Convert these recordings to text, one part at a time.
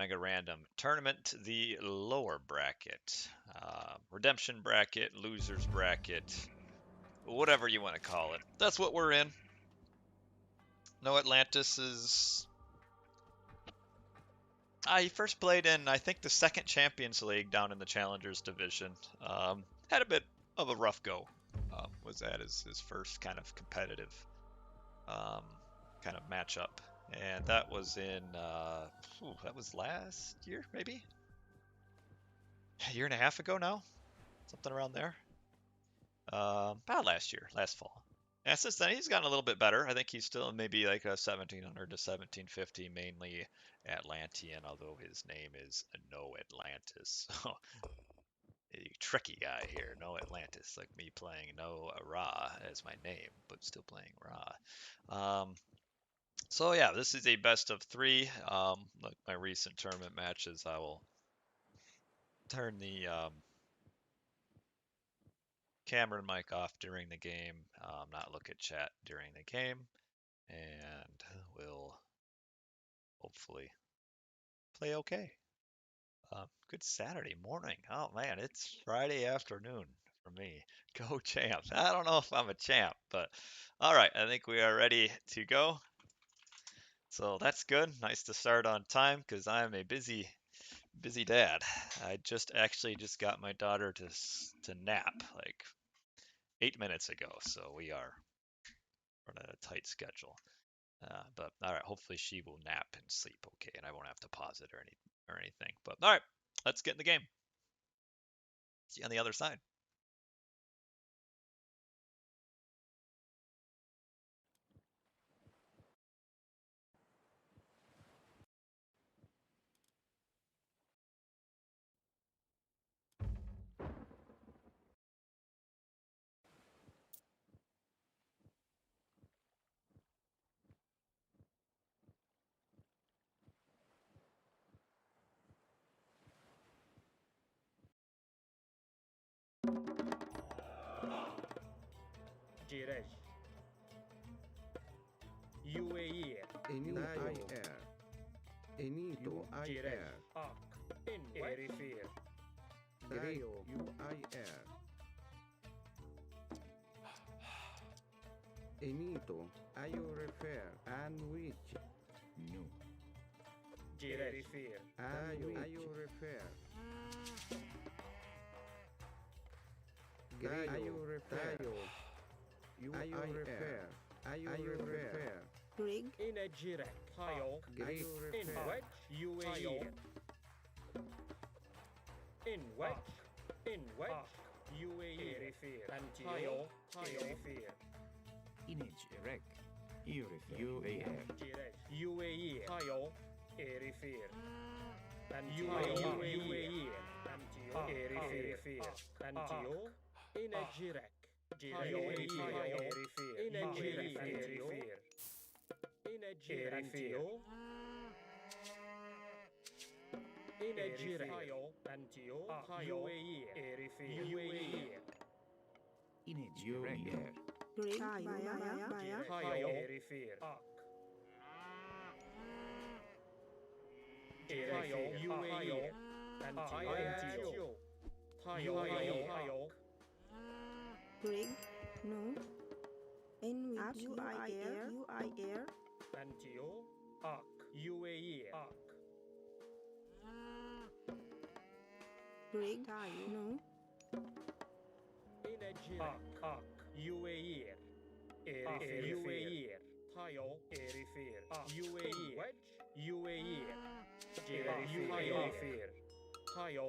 MegaRandom tournament, the lower bracket, redemption bracket, losers bracket, whatever you want to call it. That's what we're in. NoAtlantis is. I first played in, I think, the second Champions League down in the Challengers division. Had a bit of a rough go. Was that his first kind of competitive um, kind of matchup, and that was in that was last year, maybe a year and a half ago now, something around there. About last year, last fall. And since then, he's gotten a little bit better. I think he's still maybe like a 1700 to 1750, mainly Atlantean, although his name is NoAtlantis. So, a tricky guy here, NoAtlantis, like me playing No Ra as my name, but still playing Ra. So yeah, this is a best of three. Like my recent tournament matches, I will turn the camera and mic off during the game, not look at chat during the game, and we'll hopefully play okay. Good Saturday morning. Oh man, it's Friday afternoon for me. Go champ. I don't know if I'm a champ, but all right, I think we are ready to go. So that's good. Nice to start on time because I'm a busy dad. I just got my daughter to nap like 8 minutes ago, so we are running a tight schedule. But all right, hopefully she will nap and sleep okay, and I won't have to pause it or anything. But all right, let's get in the game. See you on the other side. Jiraj. UAE. NIR. Enito Jiraj. IR. Ak. In Erifir. Dayo UIR. Enito Ayo refer and which No. Erifir. Ayo refer. Ayo refer. Ayo refer. Ayo refer. Rig, In a Jirek. Tayo. Ayo In refer. Wedge. UAE. In Wedge. In Wedge. UAE. Erifir. Tayo. Erifir. Image erect. UAR. Jiraj. UAE. Tayo. Erifir. UAE. Erifir. Antio. In a Jirek. Erifir. In a Jirek. Erifir. In a Jirek. In a Jirek. Antio. UAE. Erifir. UAE. Image erect. Rig, Baya, Tayo. Erifir. Tayo. UAE. Antio. Tayo. Rig, no, in with UIR, Antio. UAE. Rig, no, In a Jirek. UAE. Erifir. UAE. Tayo. Erifir. UAE. Wedge. UAE. Erifir. Tayo.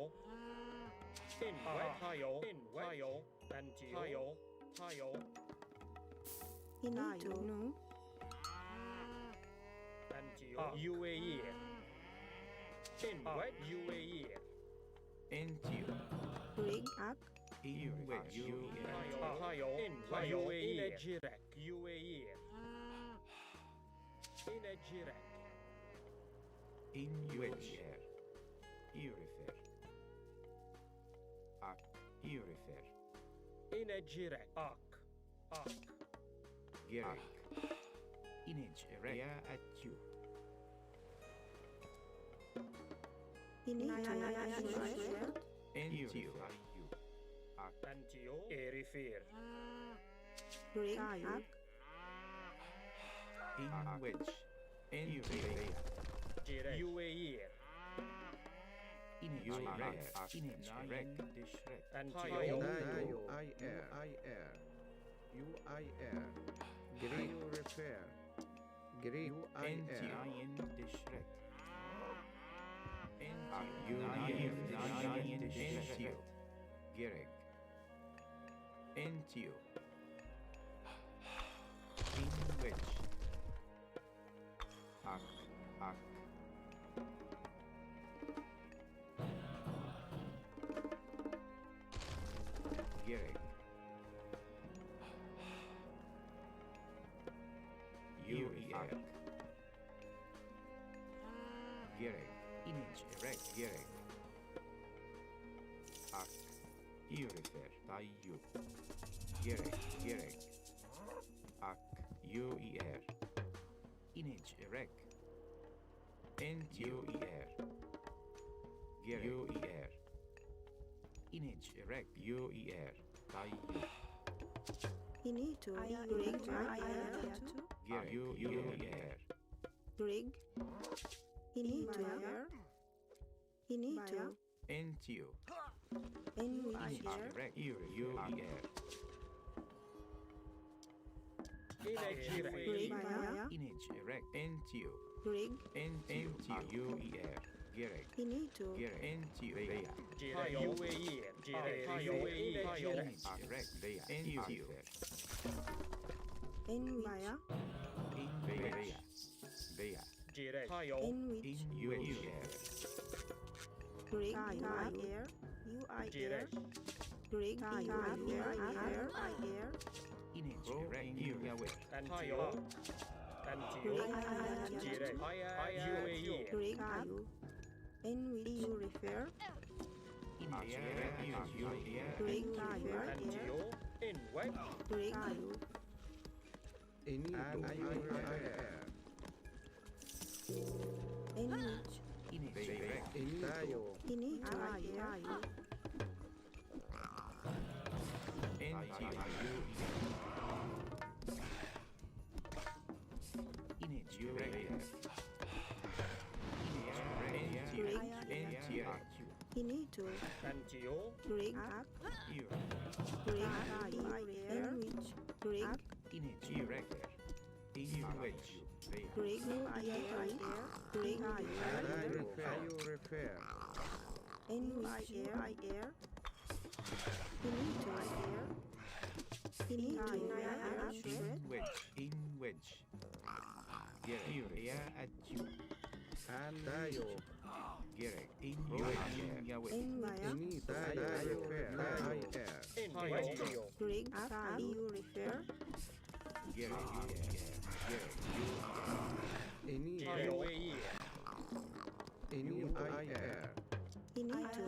In Wedge. Tayo. In Tayo. Antio. Tayo. Inito, no, Antio. UAE. In Wedge. UAE. Entio. Rig, Ak, Tayo. In UAE. In a Jirek. UAE. In a Jirek. In UAR. Urifer. Urifer. In a Jirek. Ak. Gerek. Image erect. Ya at you. Entio. Antio e refer. Rig, In which. Entio. Direct. UAE. In a direct. In a direct. Antio. Dayo, I-air. U-I-R. Greek repair. Greek Entio. I-air. In direct. Entio. Gereg. Entio. In which. Ak. Gereg. U-E-R. Gereg. Image erect. Gereg. Ak. Urifer. Tayu. Gereg. Ak. U-E-R. Image erect. N-U-E-R. Gereg. U-E-R. Image erect. U-E-R. Tayu. Rig, Gereg. U-E-R. Rig, Inito, N-T-U. Enwich, Direct. U-E-R. Rig, Image erect. N-T-U. Rig, N-T-U. U-E-R. Gereg. Inito, Gereg. N-T-U. Veya. UAE. Image erect. Veya. N-T-U. Enwich, In Veya. Veya. Direct. Enwich, In U-E-R. Rig, Air, Direct. Rig, Air, Image erect. U-E-R. Antio. Direct. UAE. Rig, Enwich, refer, Image erect. U-E-R. Rig, Antio. In what? Rig, Inito, I-air. Enwich, Image erect. Dayo, Inito, N-T-U. Image erect. N-T-U. Inito, Antio. Rig, U. Rig, Enwich, Rig, Image erect. In which. Rig, Rig, Dayo repair. Enwich, Inito, In which. Gereg. At you. And Dayo, Gereg. In which. Yahweh. Inito, Dayo repair. I-air. In Antio. Rig, refer, Gereg. Gereg. Inito, UAE. Inito, I-air. Inito,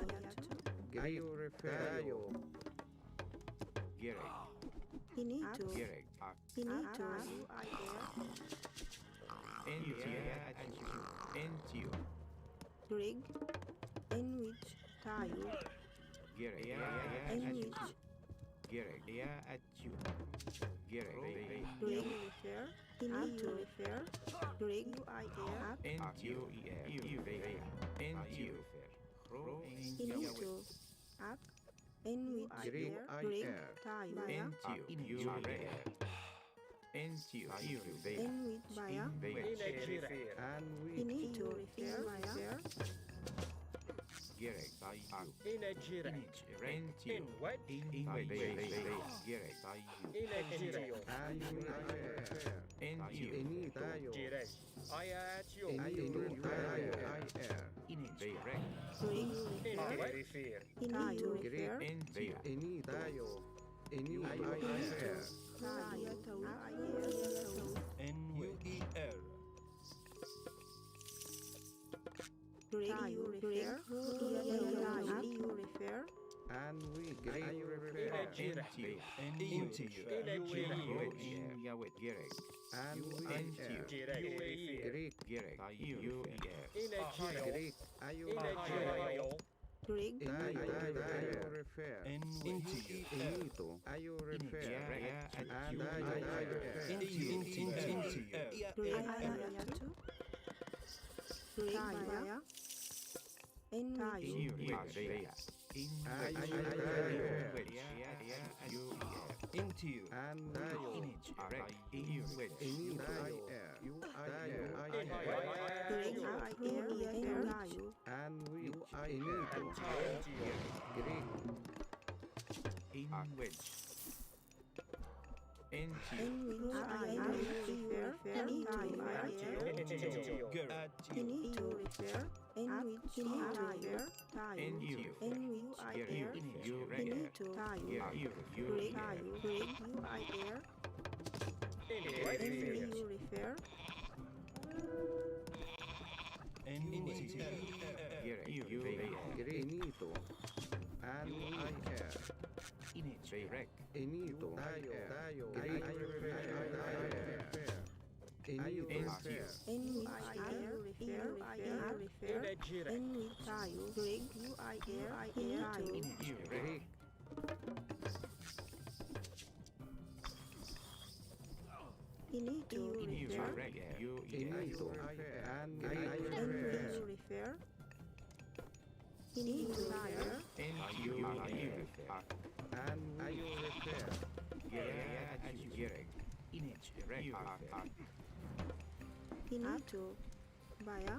Greek repair. Dayo, Gereg. Inito, Gereg. Inito, N-T-U. Rig, Enwich, Tayo, Gereg. Enwich, Gereg. At you. Gereg. Rig, refer, Inito, refer, Rig, N-T-U-E-R. N-T-U. Inito, Enwich, Greek Rig, I-air. Tayo, N-T-U-E-R. N-T-U. Enwich, Baya, Refer. And we Inito, refer, Gereg. In a direct. N-T-U. In what? Gereg. In Antio. and we repair. N-T-U. Inito, Direct. Ayatio. Inito, I-air. Direct. Rig, In refer, refer. Inito, Greek refer, N-T-U. Inito, Inito, I-air. N-U-E-R. Rig, refer, refer, And we Greek repair. N-T-U. In a direct. Yahweh. Gereg. And we N-T-U. air. Direct. UAE. Greek Gereg. U-E-R. In a direct. Greek Are you Tayo. Rig. Tayo refer. Into you. Inito. Are you refer? And Into you. Rig. Ayatu. Rig. Baya. Tayo. Into you. And Tayo. Inito. You Rig. Tayo. and which Inito. Greek. In which. Into In which I refer. Inito refer. In which I refer. Tayo. in you. In which I air. Inito. Tayo. Rig. Tayo. Rig. You I air. In which you refer. Inito. And I air. Inito. Tayo. Inito. In which I air. Refer. In which tayo. Rig. You I air. Tayo. Greek. Inito refer. Inito. And In which you refer. Inito tayo. and I refer. Inito. Baya.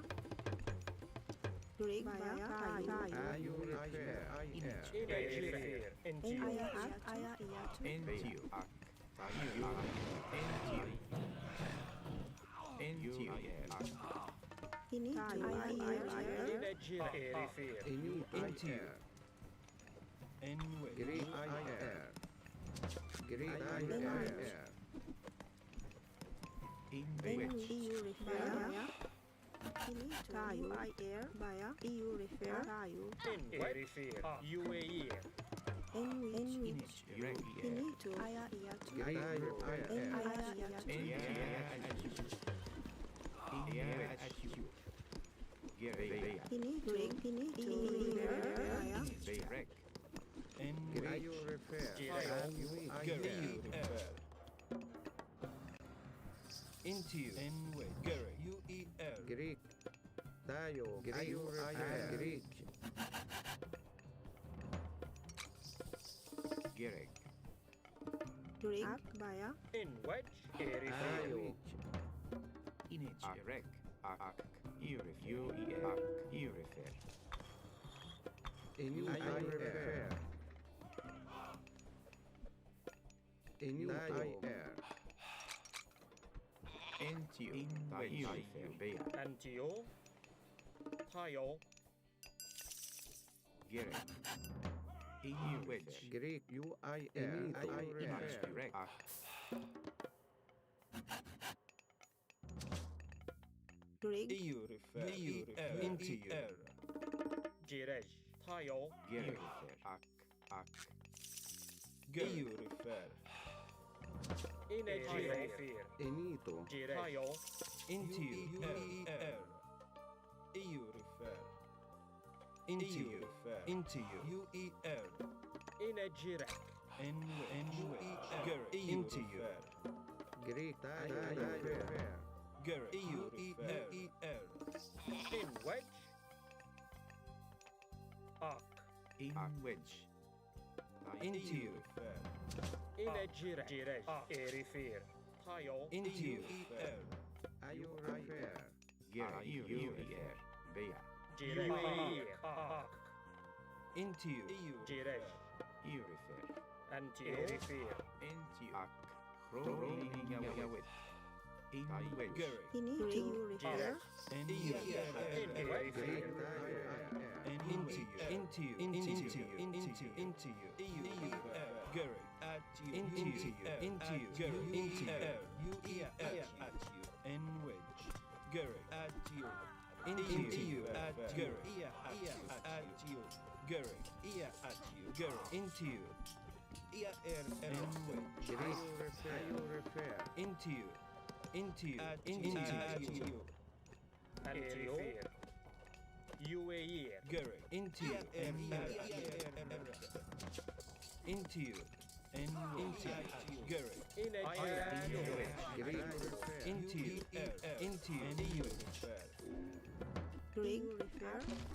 Rig. Baya. Tayo. I refer. I air. Aya iyatu. Inito. I air. Inito. I air. Greek. I air. Greek. I air. In which you refer. Baya. Inito. Tayo. I air. Baya. You refer. Tayo. UAE. In which. Inito. Aya iyatu. Greek. I air. Aya iyatu. Inito. Inito. Refer. Baya. Greek. I refer. And we I air. Into you. U-E-R. Greek. Tayo. Greek. I air. Greek. Rig. Baya. In which Tayo. In I refer. In you I air. Antio. Tayo. Greek. You I air. I refer. Rig. EU refer. Into you. Jirej. Tayo. EU refer. Refer. Inito. Jirej. Tayo. Into you. U-E-R. EU refer. Into you. Into you. U-E-R. Inejirek. N-U-E-R. Into you. Greek. I refer. U-E-R. In which. Into you. Inejirek. Jirej. Refer. Tayo. Into you. I refer. Jirej. Into you. Jirej. Antio. Refer. Inito. You refer. Antio. UAE. Garrick. Into you. Into you. And into you. Garrick. Into you. Into you. Green refer.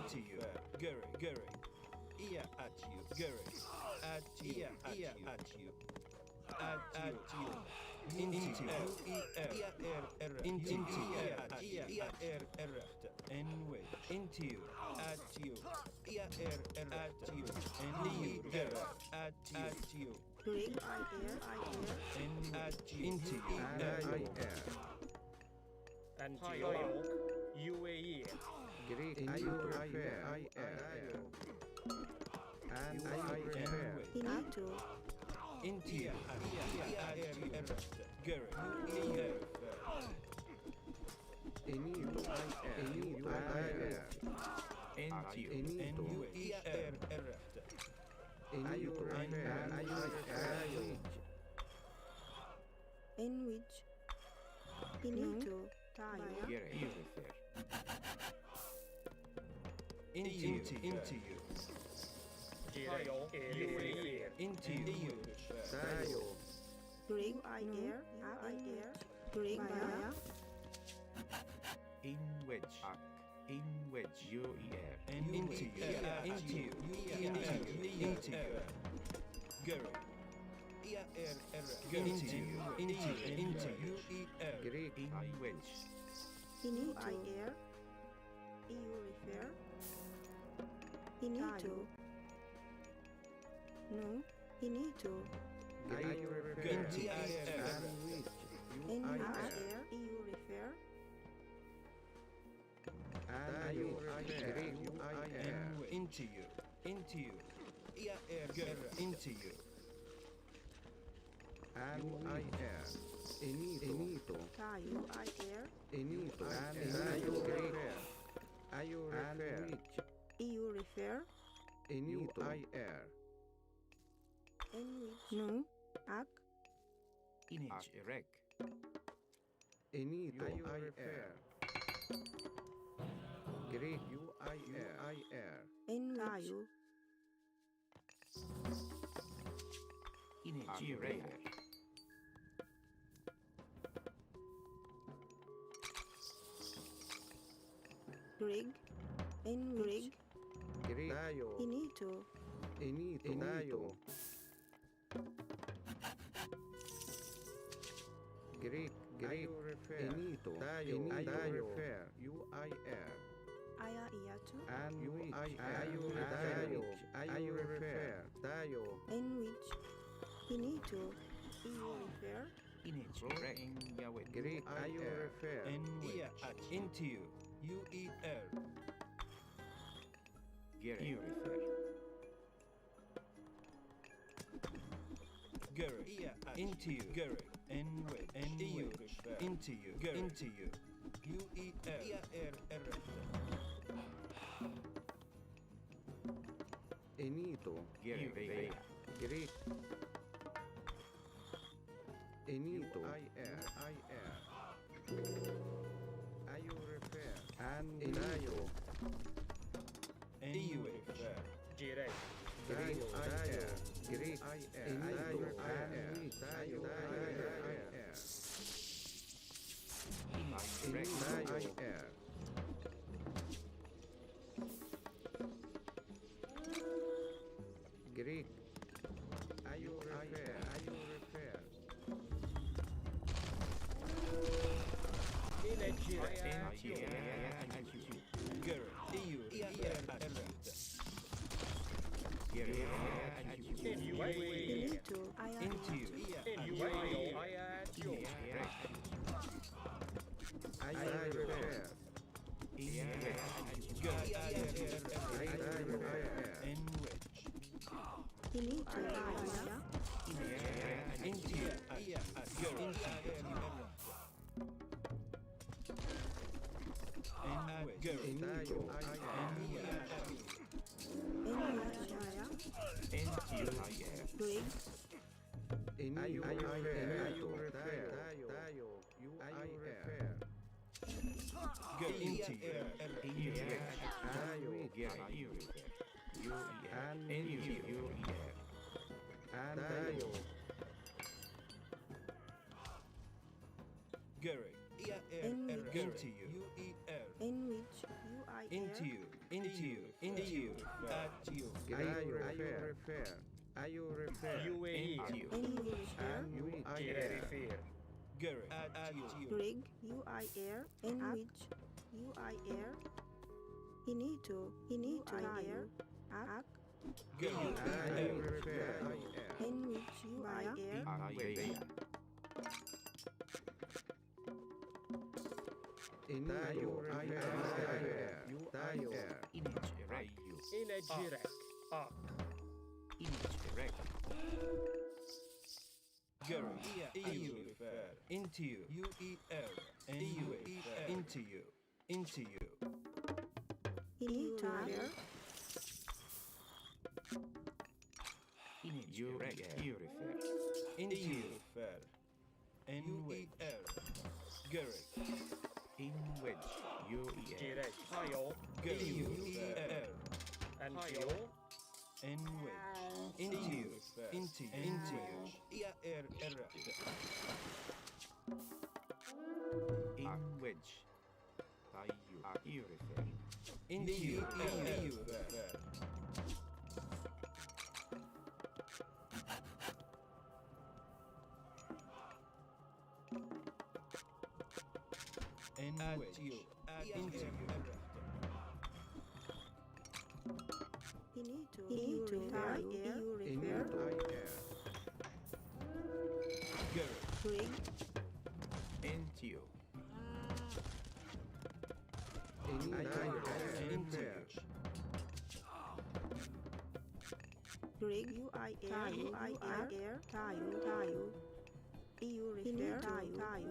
Into you. Gary. Ear at you. Gary. At you. Ear at you. At you. Into anyway into you at you at you at you Green I air and at you into you Antioch, UAE. Greek, I air. And I air. Inito into you Gary Enito, I air. into you Enito, in which Inito Taya into you UAE. into you Green I air Green Maya In which you air. and into you Gary into you Greek, In which Inito I air EU refer Inito No Inito I refer. And which in I I air. air EU refer And you refer. Greek, I air. into you into you And I air. Enito, Tayo I air Enito, and you refer. And which EU refer Enito, I air. in which No Ak Inch erect. Enito, I air. Greek, I air. in Tayo Inch erect. Grig in Grig Greek, tayo. Inito Enito, tayo. Greek, refer. Enito, tayo. Refer. You, I air. Aya Iatu And which I refer. Tayo. in which Inito EU refer Inch erect. In Yahweh. Greek, I refer. into you Gary refer. Gary into you and you into you Enito, Gary Vega. Greek. Enito, I air. I refer. And tayo. and you Jirek. Greek, I air. Greek, I air. Enito, I air. Tayo, I air. Enito, I air. Greek, I refer. In Jirek. Gary In UAE. Inito Aya into you In UAE. Ayat I refer. and Inito Aya into you and Gary Enito, I in which Aya Grig refer. Tayo, you I refer. go into you Tayo, and tayo. Gary in which into you in which UI into air you Into you. Into you. At you. Are you refer? Are you refer? UAE. Into you. In which air? Refer. Gary. At you. Rig, UI air. In which UI air? Hinito, air. Ak, Gary. Are you refer? in which UI air? In you refer? You Inejirek. Up. Gary. EU. Into you. UER. NUA. Into you. Into you. Hinito air. Into you. NUA. Gary. Direct. Hayo. Gary. UER. And Hayo. NUA. Into you. Into you. Into you. ER. Into you. At you. Into you. Hinito air. EU refer. Gary. Rig, Into you. Into you. rig, UI air. Tayo. EU refer. Tayo. Into you.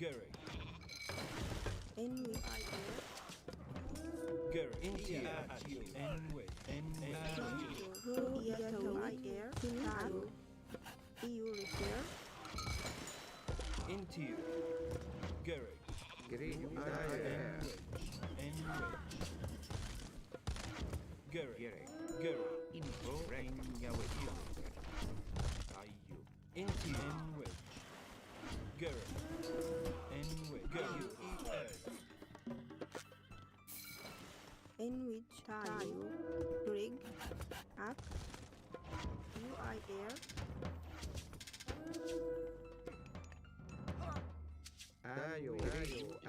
Gary. NUI air. Gary. Into you. At you. UI air. Tayo. EU refer. Into you. Gary. Gary. Into you. Gary. In which tayo. Rig, ak. UI air. Tayo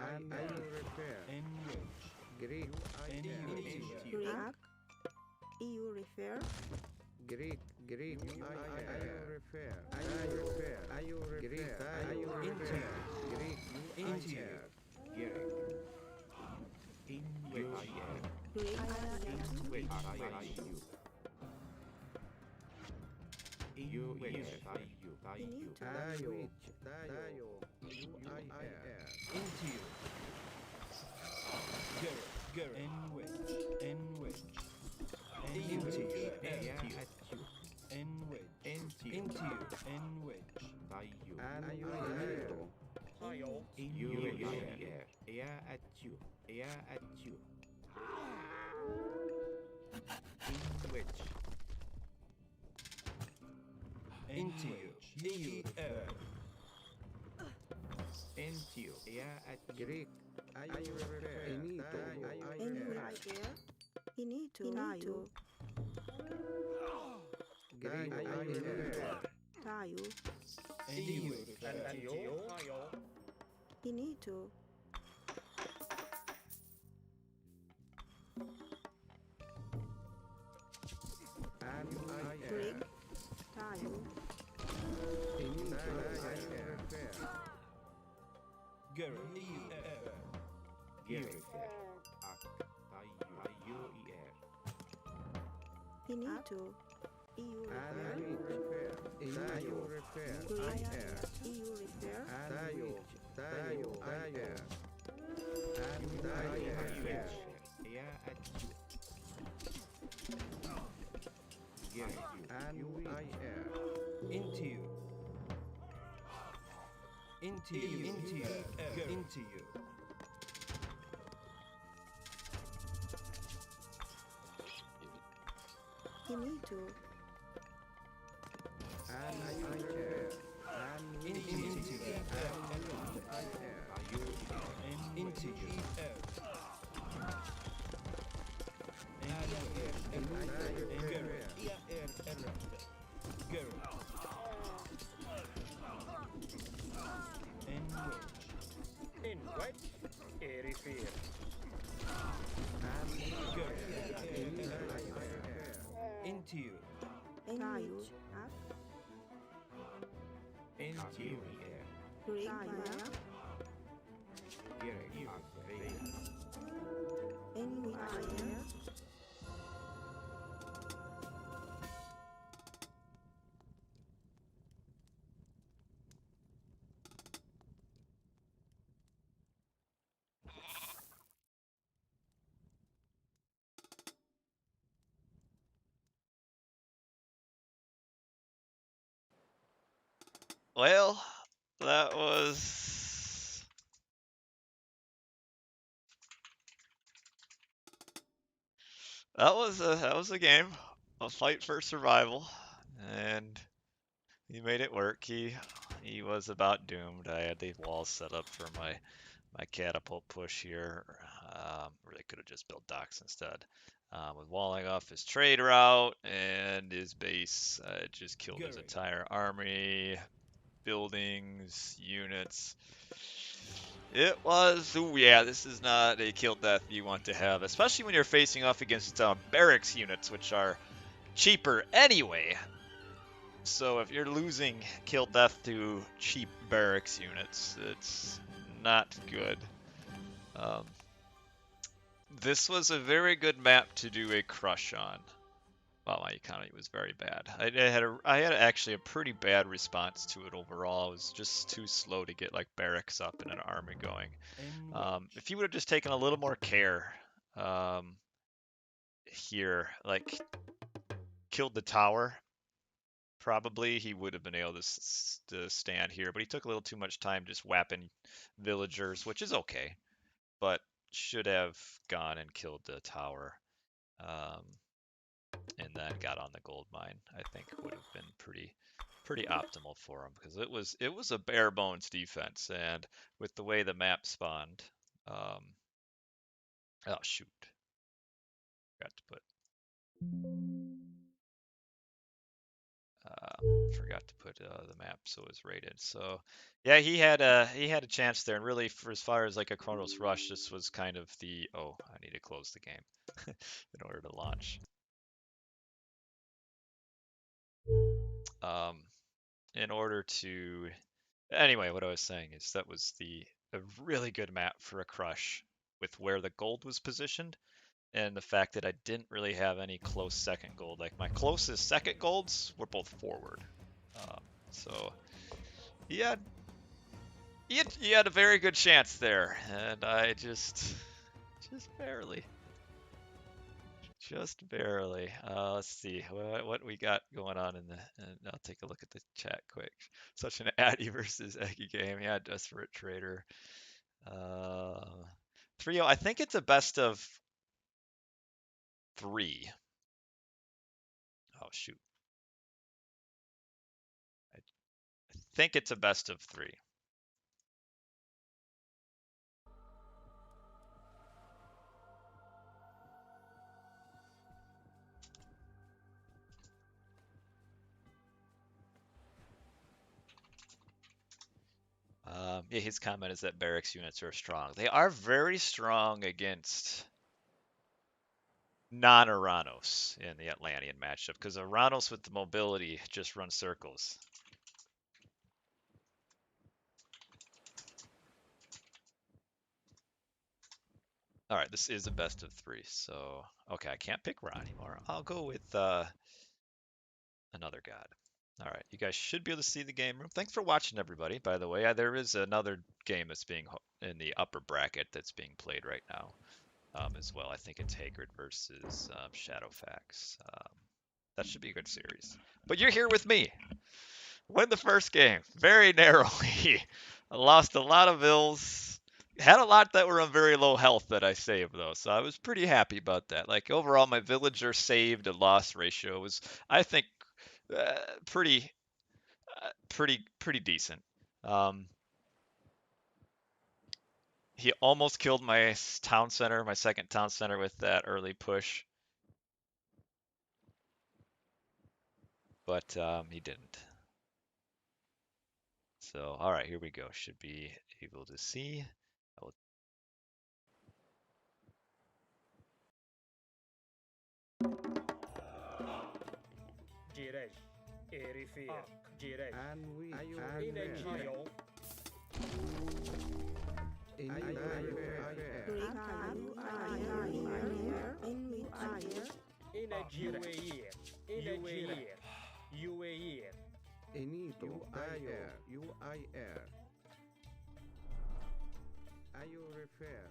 and repair. Greek Rig, ak. EU refer. Greek repair. Are you repair? Greek Into you. Rig, Tayo Into you. Gary. Into you. Into you. Hayo. Into you. Greek are you repair? NUI air. Hinito. Greek are you repair? Tayo. And Hayo. Hinito. Rig, tayo. Hinito. EU repair. EU repair. EU repair. Into you. Infinito. Invite Erifir. Into you. Tayo. Up. Interior. Great Maya. Any fire. Well, that was that was a game, a fight for survival, and he made it work. He was about doomed. I had the walls set up for my catapult push here. Really could have just built docks instead. With walling off his trade route and his base, just killed his entire army, buildings, units. It was, ooh, yeah, this is not a kill death you want to have, especially when you're facing off against barracks units, which are cheaper anyway. So if you're losing kill death to cheap barracks units, it's not good. This was a very good map to do a crush on. Wow, my economy was very bad. I had actually a pretty bad response to it overall. It was just too slow to get like barracks up and an army going. If you would have just taken a little more care here, like killed the tower, probably he would have been able to stand here. But he took a little too much time just whapping villagers, which is okay, but should have gone and killed the tower. And then got on the gold mine. I think would have been pretty optimal for him because it was a bare bones defense, and with the way the map spawned, oh shoot, forgot to put the map so it was rated. So yeah, he had a chance there, and really for as far as like a Kronos rush, this was kind of the I need to close the game in order to launch. In order to Anyway, what I was saying is that was a really good map for a crush with where the gold was positioned and the fact that I didn't really have any close second gold. Like my closest second golds were both forward. So he had a very good chance there, and I just barely. Just barely. Let's see what we got going on and I'll take a look at the chat quick. Such an Addy versus Eggy game. Yeah, Desperate Trader. 3-0. I think it's a best of 3. Oh shoot. I think it's a best of 3. Yeah, his comment is that barracks units are strong. They are very strong against non-Oranos in the Atlantean matchup because Oranos with the mobility just run circles. All right, this is a best of 3, so okay, I can't pick Ron anymore. I'll go with another god. All right, you guys should be able to see the game room. Thanks for watching, everybody. By the way, there is another game that's being in the upper bracket that's being played right now as well. I think it's Hagrid versus Shadowfax. That should be a good series. But you're here with me. Win the first game very narrowly. I lost a lot of vills. had a lot that were on very low health that I saved though, so I was pretty happy about that. Like overall, my villager saved and loss ratio was, I think, uh, pretty, pretty decent. Um, he almost killed my town center, my second town center with that early push, but he didn't. So, all right, here we go. Should be able to see. I will Jirej. Erifir. Jirej. And we Inegio. Inegire. Inegire. UAE. Enito, UIR. You refer.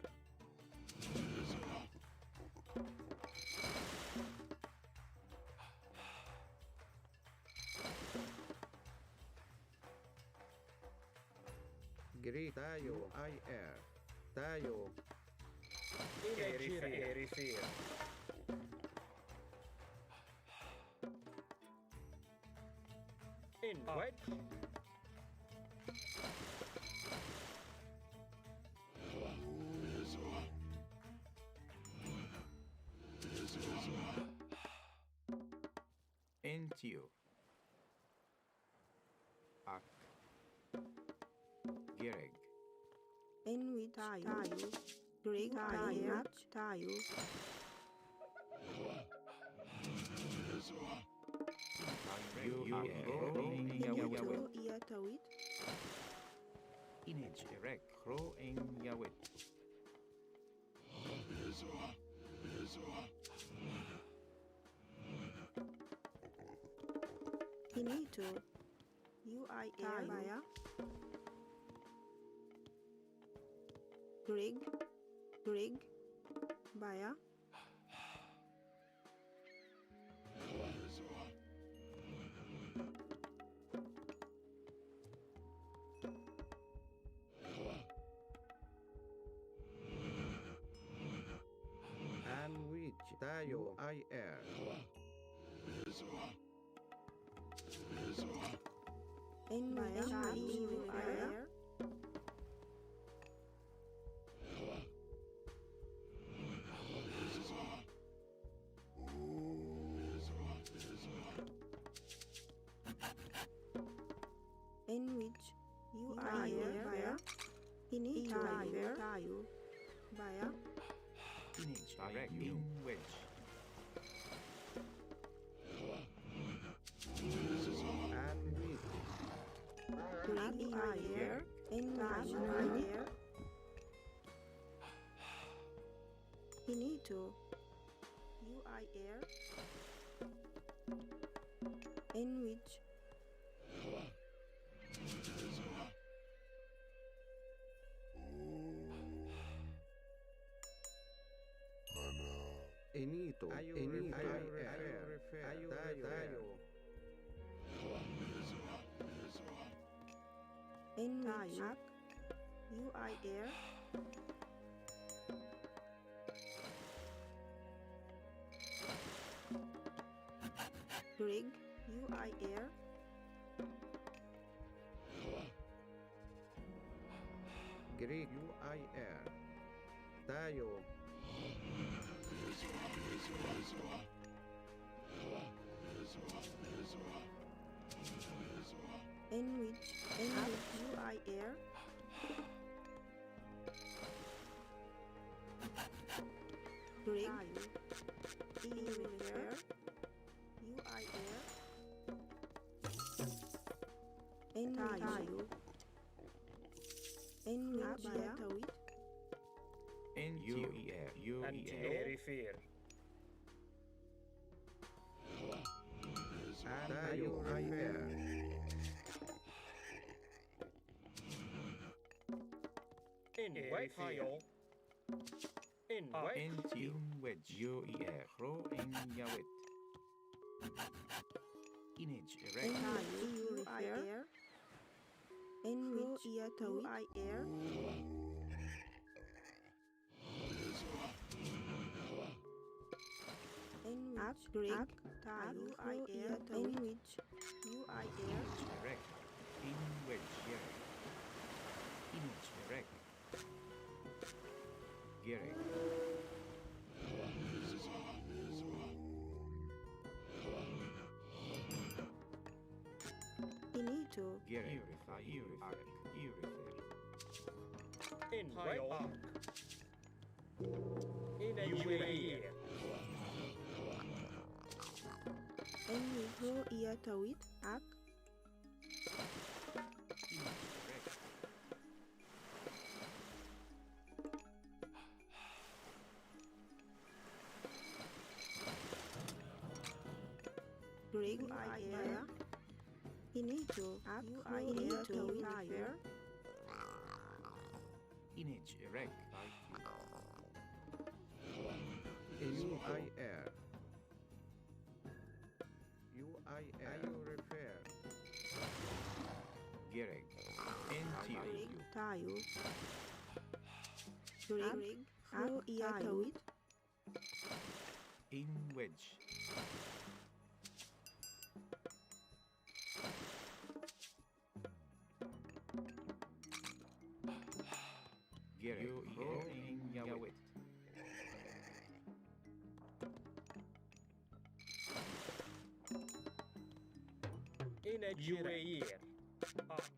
Greek, Tayo, IR. Tayo, Erifir. In wedge. Entio. Ak. Gereg. Enwich tayo. Greg tayo. Tayo. Ito iatawit. Inage erek. Kro en yawet. Inito. UIR Maya. Greg. Baya. and which Tayo, IR. NUIR. Enwich UIR Baya. Ini tayo. Baya. Inage erek. In wedge. And which Greg UIR. NUIR. Inito. UIR. Enwich. Enito, Tayo. Enwich. UIR. Greg UIR. Greek, UIR. Tayo, Enwich UIR. Greg UIR. Enwich. Enwich Yatawit. N-U-E-R. U-E-R. Erifir. and Tayo, IR. In wedge. In wedge. N-T. Wedge. U-E-R. Kro en yawet. Inage erek. UIR. Enwich Yatawit. UIR. Ak, Grig, Tayo, I air, in which you I air, Direct. In which Gerek. Image direct. Gerek. Inito, Gerek. Arc. In my arc. In a UAE. in which ro ia tawit, Ak, Image direct. Grig, I air, Inito, Ak, I air, tawit, fair, Image erect. UIR. UIR. You refer. Gerek. NTU. Grig, Tayo, Grig, ro ia tawit, In wedge. Gerek. In Yawit. In a UAE. Arc.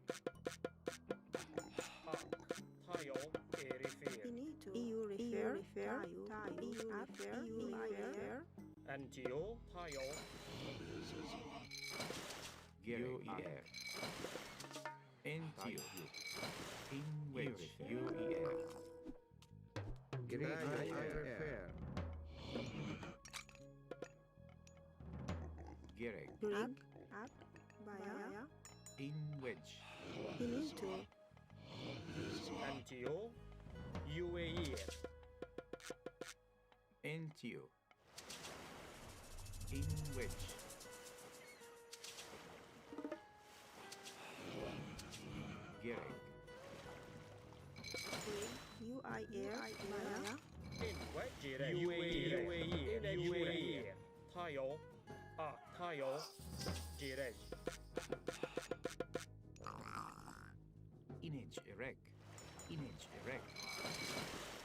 Tayo, Erifir. Inito, EU refer, Tayo, EU refer, EU refer, Antio, Tayo. UER. NTU. In wedge. UER. Grig, I refer. Gerek. Grig, Ak, Baya, In wedge. Inito, Antio, UAE. NTU. In wedge. Gerek. Grig, UIR, Baya, In wedge. UAE. In a UAE. Tayo. Tayo. Jirej. Image erect. Image erect.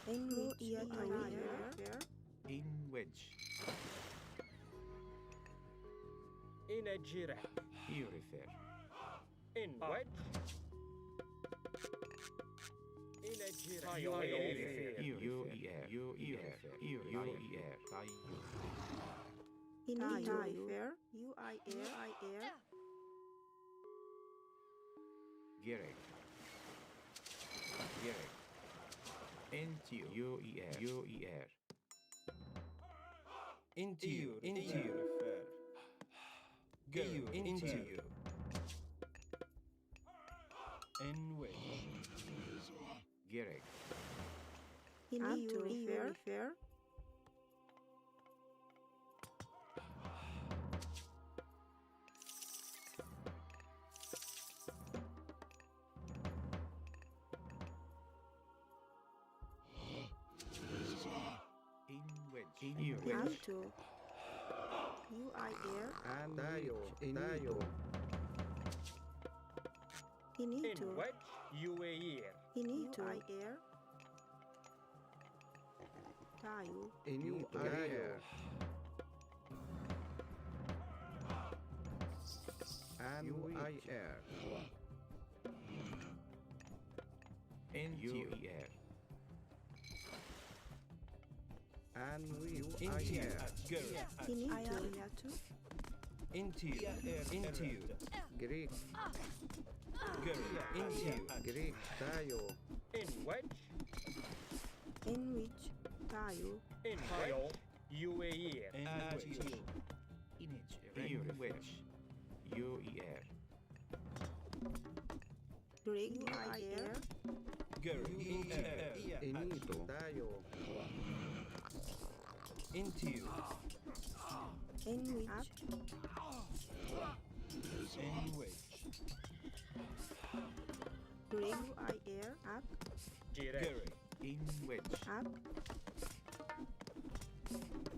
in which ia tawit, fair, In wedge. In a Jirej. Purifier. In wedge. In a Jirej. Tayo, Erifir. UER. UER. UER. Inito refer, UIR, IR, Gerek. Gerek. NTU. UER. UER. Into refer. Go into in which Gerek. Inito refer, In wedge. In Inito, UIR, And Tayo. Inito. In Inito, wedge. UAE. Inito, IR, Tayo, UIR. And UIR. NTU. And into UIR. go Inito, Yatu, into Grig. go into Grig. Tayo. In wedge. in which Tayo, In Tayo. UAE. in which Image. In wedge. UER. Grig, UIR, go into Inito. Tayo. into in which Grig, UIR, Ak, Jirej. Gary In wedge. Ak,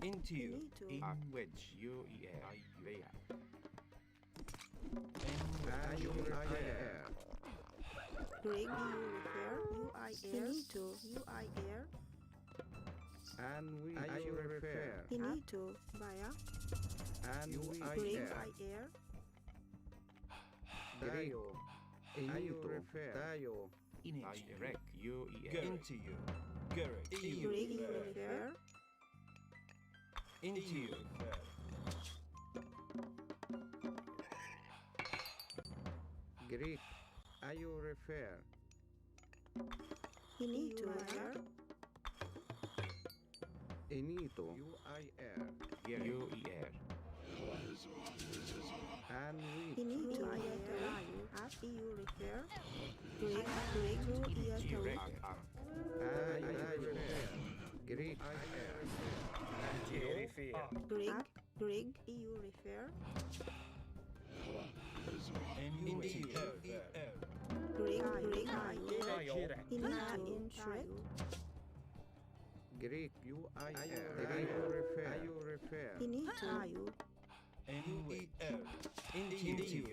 Into you. Finito. In wedge. IUAir. Greg, EU refer. UI air. Finito. UI air. And we IURefer. Finito. Via. And we Greg, IAir. I air. Dayo. IURefer. Dayo. Direct. Into you. Garrick. EU Greg, EU refer. refer. Into you. Greek. IURefer. Finito air. Inito. UIR. UER. And we Finito air. At EU refer. Greg, Greg, Direct. IURefer. Greek. Greg, Greg, EU refer. Into you. Greg, Greg, Finito in shred. Greek. UIR. IURefer. Finito. NUER. Into you.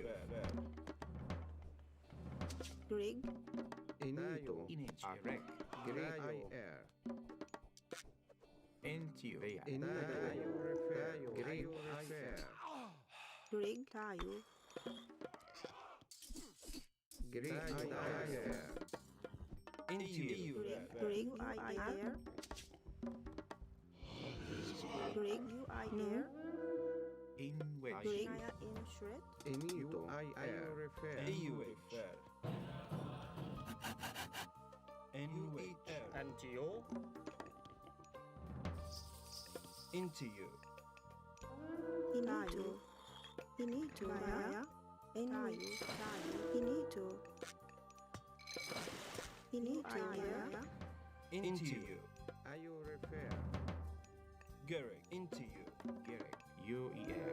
Greg, Inito. Direct. Greek. IR. Into you. Inito. IURefer. Greek. IR. Greg, Tayo. Greek. IR. Into you. Greg, UI air. Greg, UI air. In wedge. Greg, in shred. Inito. IURefer. EU refer. NUER. Antio. Into you. Finito. Finito via. Tayo. Finito. Finito via. Into you. IURefer. Garrick. Into you. Garrick. UER.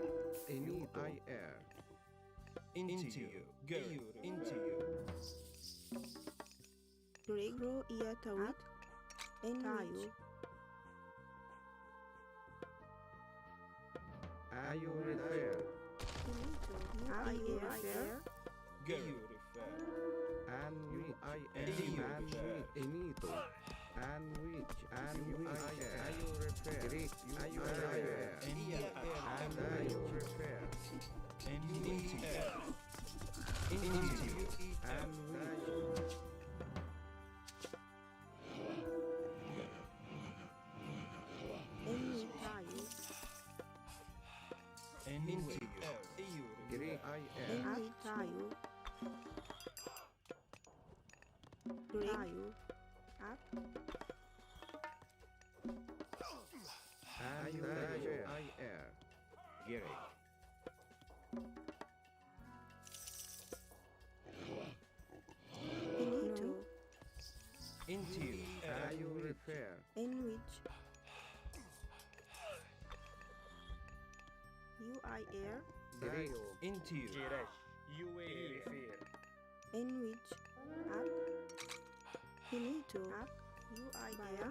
Inito. IR. Into you. Garrick. Into you. Greg, Ro, Ia, Tawit. Tayo. IURefer. Finito. UI air. Garrick refer. And we And IR. you And we refer. Inito. And which. And we IURefer. Greek. IURefer. And And IURefer. into you. Into you. And which. Enwi Tayo. And into you. Greek. IR. Enwi Tayo. Greg. Tayo. At. And IURefer. IR. Garrick. Finito. Into you. IURefer. Enwich. UI air. Greek. Into you. Jiresh. UAE refer. Enwich. At. Finito. At. UI via.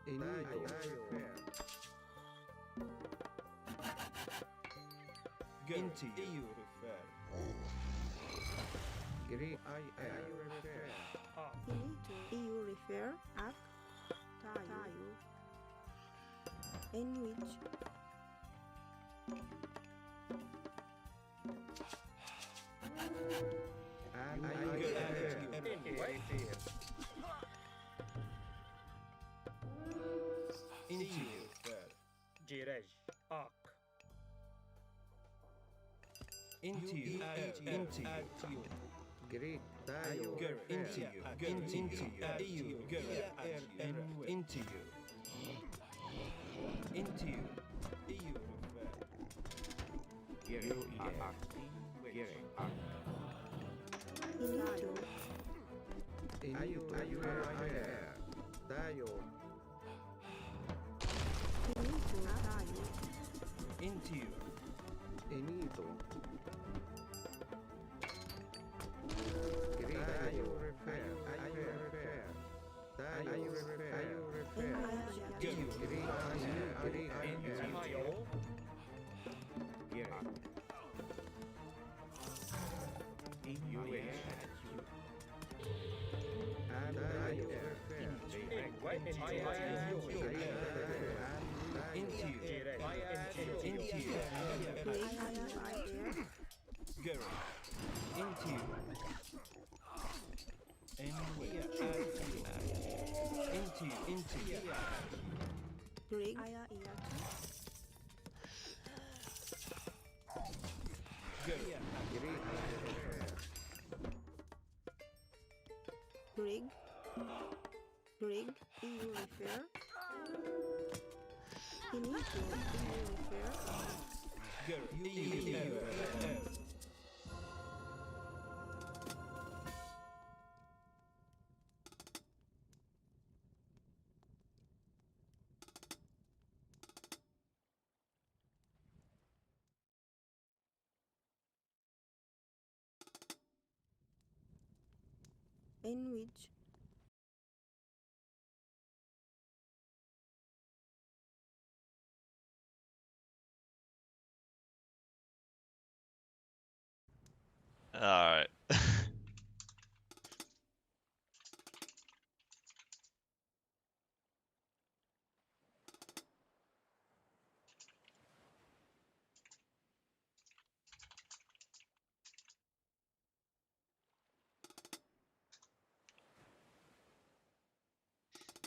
Inito. IURefer. Into you. Refer. Greek. IURefer. Finito. EU refer. At. Tayo. Enwich. And Garrick. IURefer. Into you. Refer. Jiresh. Ak. Into you. Into you. Greek. Tayo. Garrick. Into you. Into you. Garrick. And into you. Into you. EU refer. Garrick. Finito. IURefer. Tayo. Finito. Tayo. Into you. Inito. Greek. IURefer. Tayo. IURefer. Rig. Aya Iatu. Great. Rig. Rig. EU refer. Initio. EU refer. In which All right.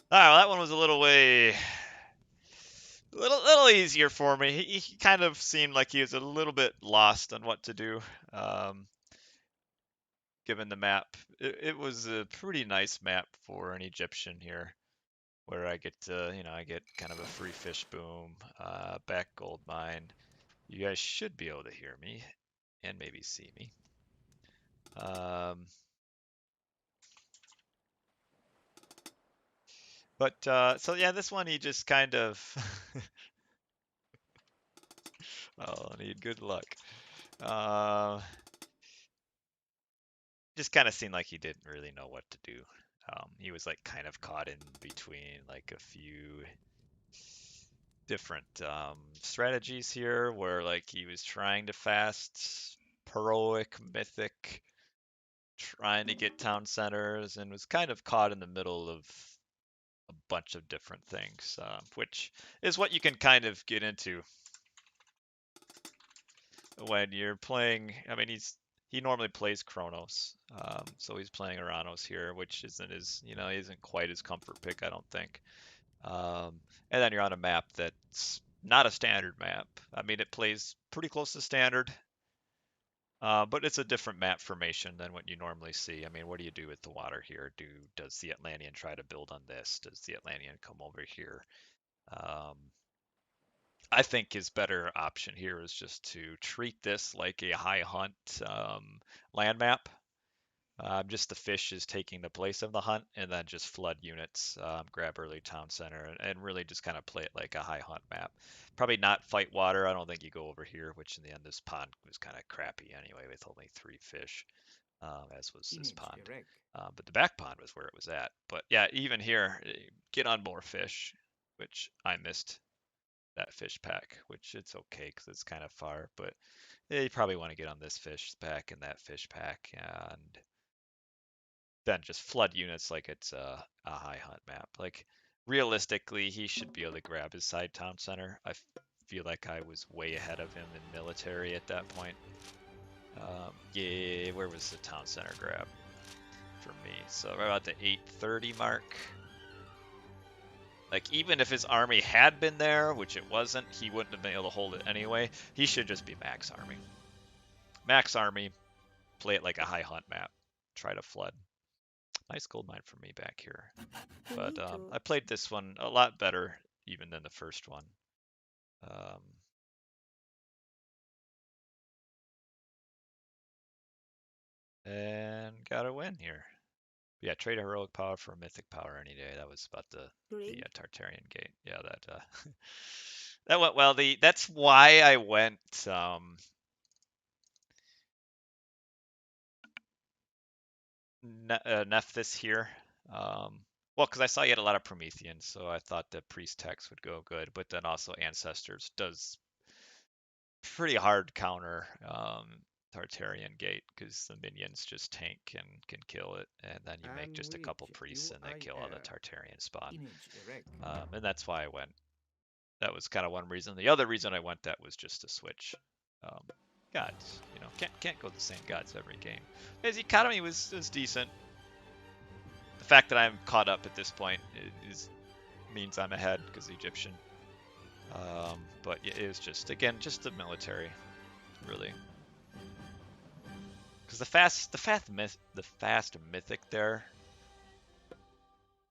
All right, well, that one was a little easier for me. He kind of seemed like he was a little bit lost on what to do, given the map. It was a pretty nice map for an Egyptian here, where I get to, I get kind of a free fish boom, back gold mine. You guys should be able to hear me and maybe see me. So yeah, this one he just kind of oh, I need good luck. Just kind of seemed like he didn't really know what to do. He was like kind of caught in between like a few different strategies here, where like he was trying to fast heroic, mythic, trying to get town centers, and was kind of caught in the middle of a bunch of different things, which is what you can kind of get into when you're playing. I mean, he normally plays Kronos, so he's playing Oranos here, which isn't as, isn't quite his comfort pick, I don't think. And then you're on a map that's not a standard map. I mean, it plays pretty close to standard, but it's a different map formation than what you normally see. I mean, what do you do with the water here? Does the Atlantean try to build on this? Does the Atlantean come over here? I think his better option here is just to treat this like a high hunt land map. Just the fish is taking the place of the hunt, and then just flood units, grab early town center, and really just kind of play it like a high hunt map. Probably not fight water. I don't think you go over here, which in the end this pond was kind of crappy anyway with only 3 fish, as was this pond. But the back pond was where it was at. But yeah, even here, get on more fish, which I missed that fish pack, which it's okay because it's kind of far, but yeah, you probably want to get on this fish pack and that fish pack, and then just flood units like it's a high hunt map. Like realistically, he should be able to grab his side town center. I feel like I was way ahead of him in military at that point. Yeah, where was the town center grab for me? So right about the 830 mark. Like, even if his army had been there, which it wasn't, he wouldn't have been able to hold it anyway. He should just be max army. Max army, play it like a high hunt map. Try to flood. Nice gold mine for me back here. But I played this one a lot better even than the first one. And got a win here. Yeah, trade a heroic power for a mythic power any day. That was about the Tartarian gate. Yeah, that that went well. That's why I went Nephthys here. Well, because I saw you had a lot of Prometheans, so I thought the priest text would go good. But then also Ancestors does pretty hard counter Tartarian gate, because the minions just tank and can kill it, and then you make just a couple priests and they kill all the Tartarian spawn. And that's why I went. That was kind of one reason. The other reason I went that was just to switch gods. Can't go the same gods every game. His economy was decent. The fact that I'm caught up at this point means I'm ahead because the Egyptian But it was just, again, just the military, really. Because the fast mythic there,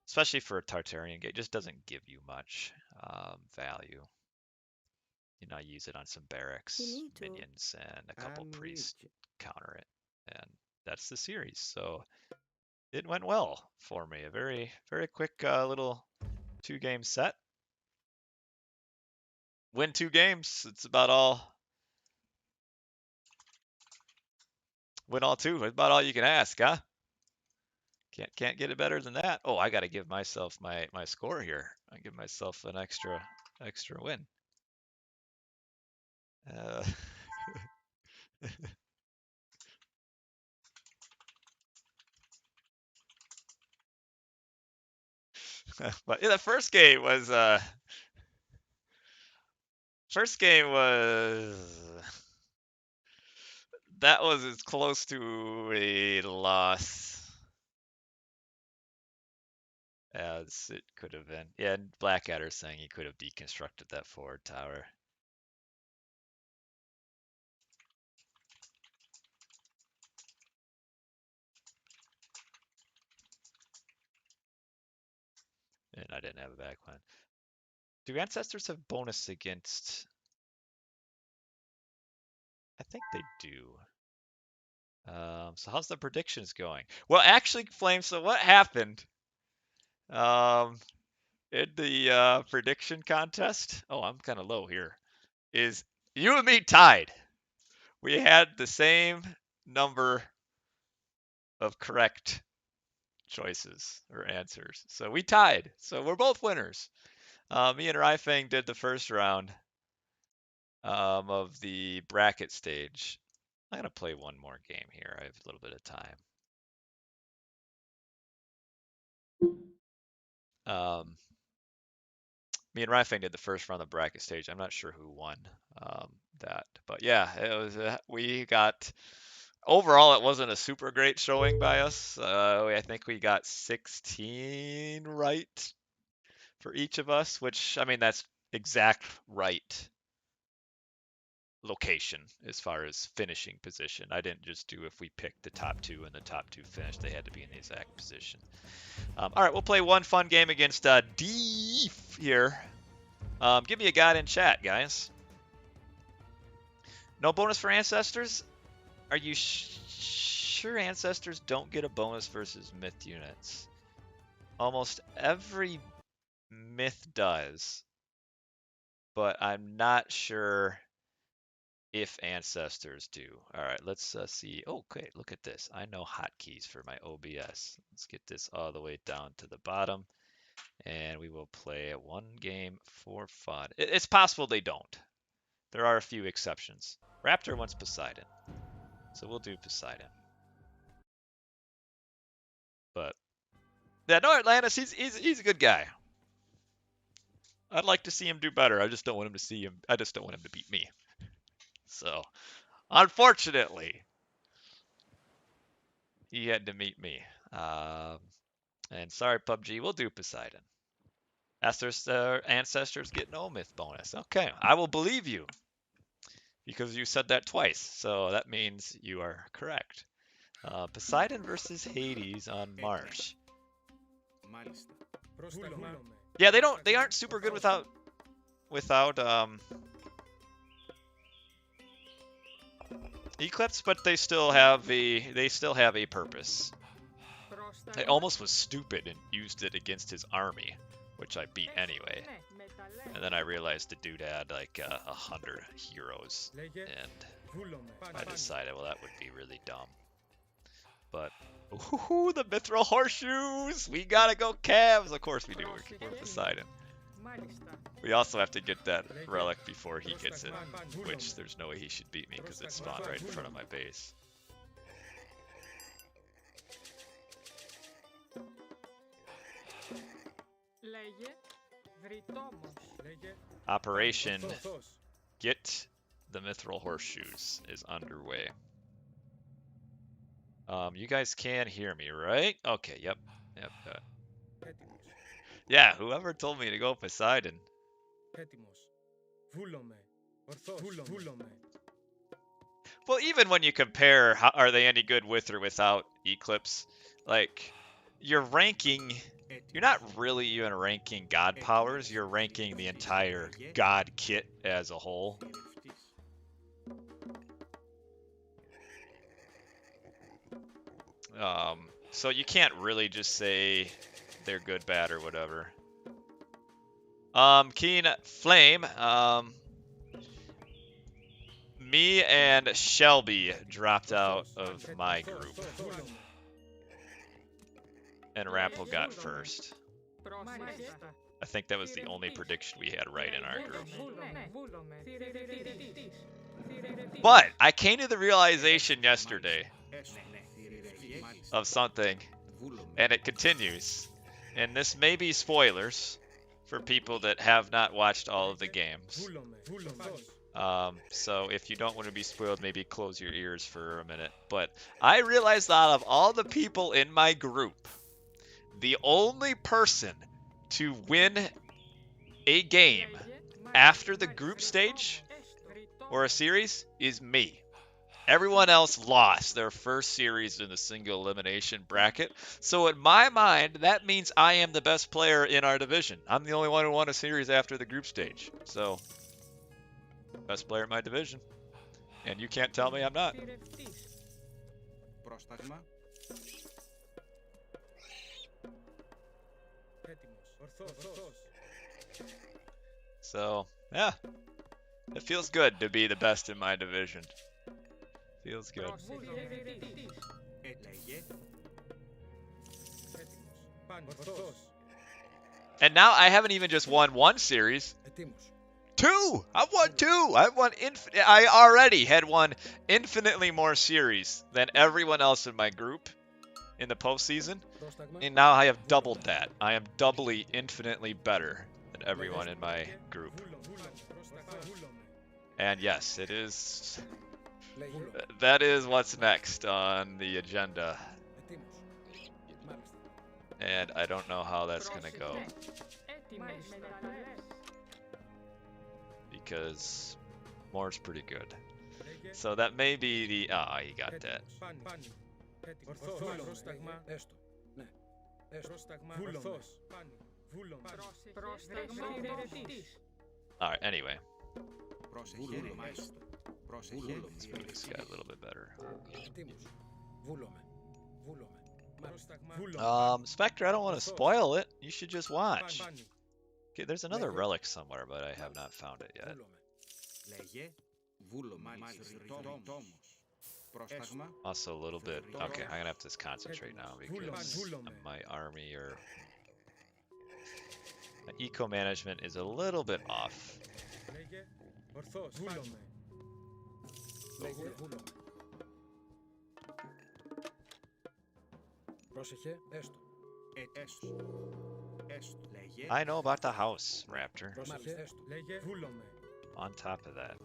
especially for a Tartarian gate, just doesn't give you much value. You know, use it on some barracks, minions, and a couple priests counter it, and that's the series. So it went well for me. A very, very quick little 2-game set. Win 2 games. It's about all. Win all 2. It's about all you can ask, huh? Can't get it better than that. Oh, I got to give myself my score here. I give myself an extra win. But yeah, the first game was that was as close to a loss as it could have been. Yeah, and Blackadder saying he could have deconstructed that forward tower. And I didn't have a backline. Do ancestors have bonus against? I think they do. So how's the predictions going? Well, actually, Flame, so what happened in the prediction contest? Oh, I'm kind of low here. Is you and me tied. We had the same number of correct choices or answers. So we tied. So we're both winners. Me and Raifeng did the first round of the bracket stage. I'm going to play one more game here. I have a little bit of time. Me and Raifeng did the first round of the bracket stage. I'm not sure who won that. But yeah, it was we got overall it wasn't a super great showing by us. I think we got 16 right for each of us, which I mean that's exact right location as far as finishing position. I didn't just do if we picked the top 2 and the top 2 finished. They had to be in the exact position. All right, we'll play one fun game against Deef here. Give me a guide in chat, guys. No bonus for ancestors? Are you sure ancestors don't get a bonus versus myth units? Almost every myth does, but I'm not sure if ancestors do. All right, let's see. Oh, okay, look at this. I know hotkeys for my OBS. Let's get this all the way down to the bottom, and we will play one game for fun. It's possible they don't. There are a few exceptions. Raptor wants Poseidon, so we'll do Poseidon. But yeah, NoAtlantis, he's a good guy. I'd like to see him do better. I just don't want him to see him. I just don't want him to beat me. So, unfortunately, he had to meet me. And sorry, PUBG, we'll do Poseidon. Ancestors get no myth bonus. Okay, I will believe you because you said that twice. So that means you are correct. Poseidon versus Hades on Marsh. Yeah, they aren't super good without Eclipse, but they still have a purpose. I almost was stupid and used it against his army, which I beat anyway. And then I realized the dude had like 100 heroes, and I decided, well, that would be really dumb. But ooh, the mithril horseshoes! We gotta go calves! Of course we do. We're Poseidon. We also have to get that relic before he gets it, which there's no way he should beat me because it spawned right in front of my base. Operation Get the Mithril Horseshoes is underway. You guys can hear me, right? Okay, yep. Yeah, whoever told me to go Poseidon. Well, even when you compare, how, are they any good with or without Eclipse? Like, you're ranking, you're not really even ranking god powers, you're ranking the entire god kit as a whole. So you can't really just say they're good, bad, or whatever. Keen Flame, me and Shelby dropped out of my group. And Rapple got first. I think that was the only prediction we had right in our group. But I came to the realization yesterday of something, and it continues. And this may be spoilers for people that have not watched all of the games. So if you don't want to be spoiled, maybe close your ears for a minute. But I realized that out of all the people in my group, the only person to win a game after the group stage or a series is me. Everyone else lost their first series in the single elimination bracket. So in my mind, that means I am the best player in our division. I'm the only one who won a series after the group stage. So, best player in my division. And you can't tell me I'm not. So, yeah. It feels good to be the best in my division. Feels good. And now I haven't even just won one series. Two! I've won two! I already had won infinitely more series than everyone else in my group in the postseason. And now I have doubled that. I am doubly, infinitely better than everyone in my group. And yes, it is... That is what's next on the agenda. And I don't know how that's gonna go. Because more's pretty good. So that may be the... Ah, you got that. Alright, anyway. Let's move this guy a little bit better. Spectre, I don't want to spoil it. You should just watch. Okay, there's another relic somewhere, but I have not found it yet. Also a little bit... Okay, I'm gonna have to concentrate now because my army or... My eco management is a little bit off. I know about the house, Raptor. On top of that.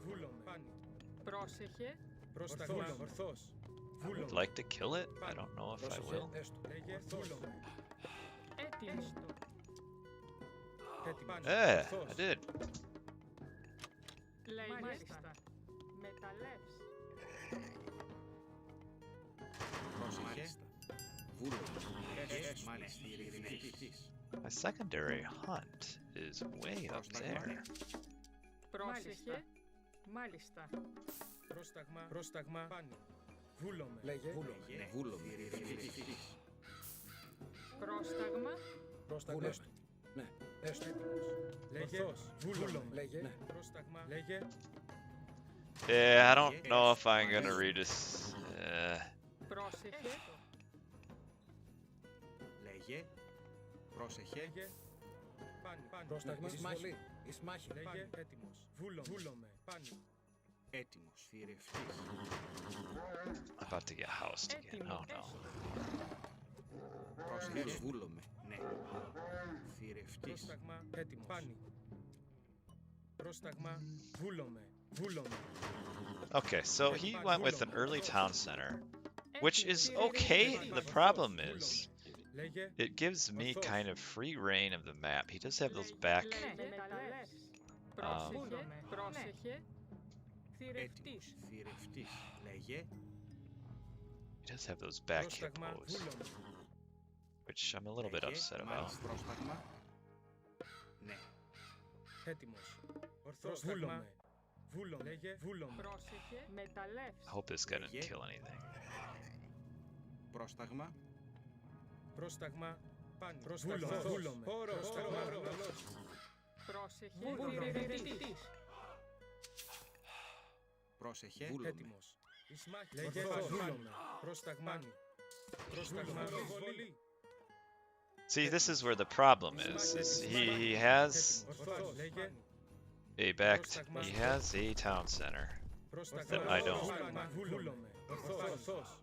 I would like to kill it. I don't know if I will. Yeah, I did. My secondary hunt is way up there. Yeah, I don't know if I'm gonna read this. I'm about to get housed again. Oh no. Okay, so he went with an early town center, which is okay. The problem is, it gives me kind of free reign of the map. He does have those back Πρόσεχε, πρόσεχε. Θηρευτής. Έτοιμος. Θηρευτής. Λέγε. He does have those back hip Πρόσταγμα, moves, βούλομαι. which I'm a little bit Λέγε. upset about. Μάλιστα. Πρόσταγμα. Ναι. Έτοιμος. Ορθός. Βούλομαι. Βούλομαι. Λέγε. Βούλομαι. Πρόσεχε, μεταλλεύς. I hope this guy didn't Λέγε. kill anything. Πρόσταγμα. Πρόσταγμα. Πάνι. Πρόσταγμα. Βούλομαι. Πρόσταγμα. Πρόσεχε, θηρευτής. Πρόσεχε. Βούλομαι. Έτοιμος. Λέγε. Βούλομαι. Πρόσταγμάνι. Πρόσταγμα. Βολή. See, this is where the problem is he has Ορθός. Λέγε. he has a town center. Πρόσταγμα. I don't. Βούλομαι. Ορθός.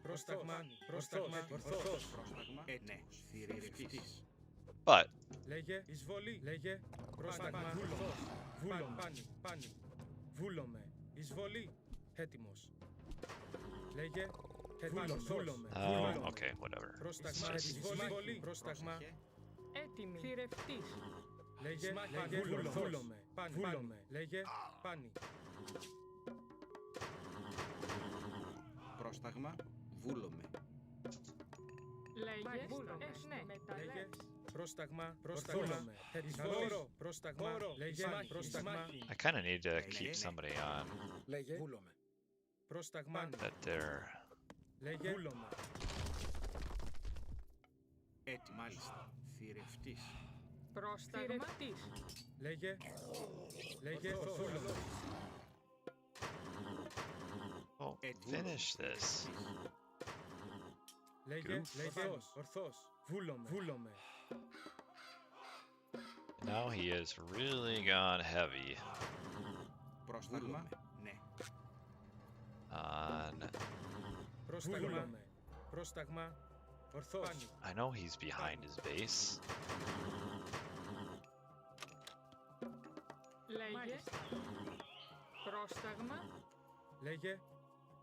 Πρόσταγμάνι. Πρόσταγμα. Ορθός. Πρόσταγμα. Ναι. Θηρευτής. But Λέγε. Εισβολή. Λέγε. Πρόσταγμα. Βούλομαι. Βούλομαι. Πάνι. Πάνι. Βούλομαι. Εισβολή. Έτοιμος. Λέγε. Έτοιμος. Βούλομαι. okay, whatever. Πρόσταγμα. It's just- Εισβολή. Πρόσταγμα. Πρόσεχε. Έτοιμη, θηρευτής. Λέγε. Λέγε. Βούλομαι. Πάνι. Βούλομαι. Λέγε. Πάνι. Πρόσταγμα. Βούλομαι. Λέγε, Βούλομαι. ναι, μεταλλεύς. Πρόσταγμα. Πρόσταγμα. Εισβολή. Πρόσταγμα. Λέγε. Πρόσταγμα. I kind of need to Λέγε, keep ναι. somebody on Λέγε. Βούλομαι. Πρόσταγμα. that they're Λέγε. Βούλομαι. Έτοιμος. Μάλιστα. Θηρευτής. Πρόσταγμα, Λέγε. Λέγε. Βούλομαι. oh Έτοιμος. finish this. Λέγε. Λέγε. Ορθός. Βούλομαι. Βούλομαι. Now he is really gone heavy Πρόσταγμα. Ναι. on. Πρόσταγμα. Πρόσταγμα. Ορθός. I know he's behind his base. λέγε. Πρόσταγμα, Λέγε.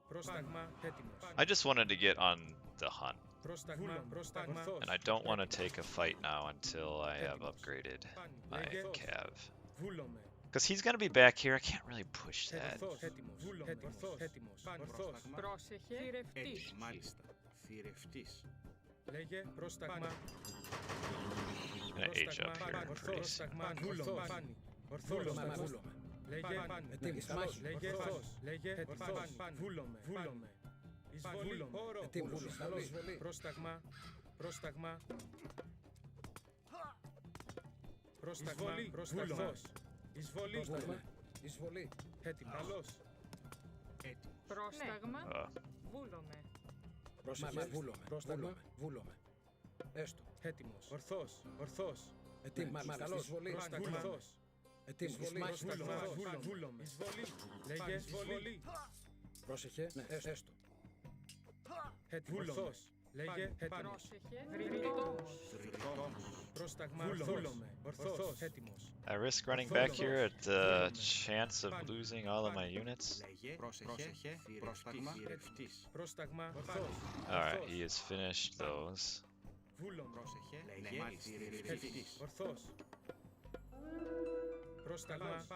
Πρόσταγμα. Έτοιμος. I just wanted to get on the hunt, Πρόσταγμα. Πρόσταγμα. and I don't want to take a fight now until I have upgraded my Λέγε. cav. Βούλομαι. Because he's gonna be back here, I can't really push that. Ορθός. Έτοιμος. Βούλομαι. Ορθός. Έτοιμος. Ορθός. Πρόσταγμα. πρόσεχε, θηρευτής. Έτοιμος. Μάλιστα. Θηρευτής. Λέγε. Πρόσταγμα. I'm gonna age up here pretty soon. Πρόσταγμα. Βούλομαι. Ορθός. Βούλομαι. Λέγε. Έτοιμος. Μάχη. Λέγε. Ορθός. Λέγε. Ορθός. Βούλομαι. Βούλομαι. Εισβολή. Έτοιμος. Εισβολή. Πρόσταγμα. Πρόσταγμα. Πρόσταγμα. Πρόσταγμος. Εισβολή. Πρόσταγμα. Εισβολή. Έτοιμος. Καλώς. Έτοιμος. Πρόσταγμα, Uh, βούλομαι. Πρόσεχε. Βούλομαι. Πρόσταγμα. Βούλομαι. Έστω. Έτοιμος. Ορθός. Ορθός. Έτοιμος. Εισβολή. Πρόσταγμα. Ορθός. Έτοιμος. Μάχη. Βούλομαι. Εισβολή. Λέγε. Εισβολή. Πρόσεχε. Ναι. Έστω. Έτοιμος. Ορθός. Λέγε. Έτοιμος. Πρόσεχε, θρητόμος. Θρητόμος. Πρόσταγμα. Βούλομαι. Ορθός. Έτοιμος. I risk running back here at the chance of losing all of my units. Λέγε. Πρόσεχε. Πρόσταγμα. Θηρευτής. Πρόσταγμα. Ορθός. Alright, he has finished those. Βούλομαι. Πρόσεχε. Λέγε. Θηρευτής. Ορθός. Πρόσταγμα.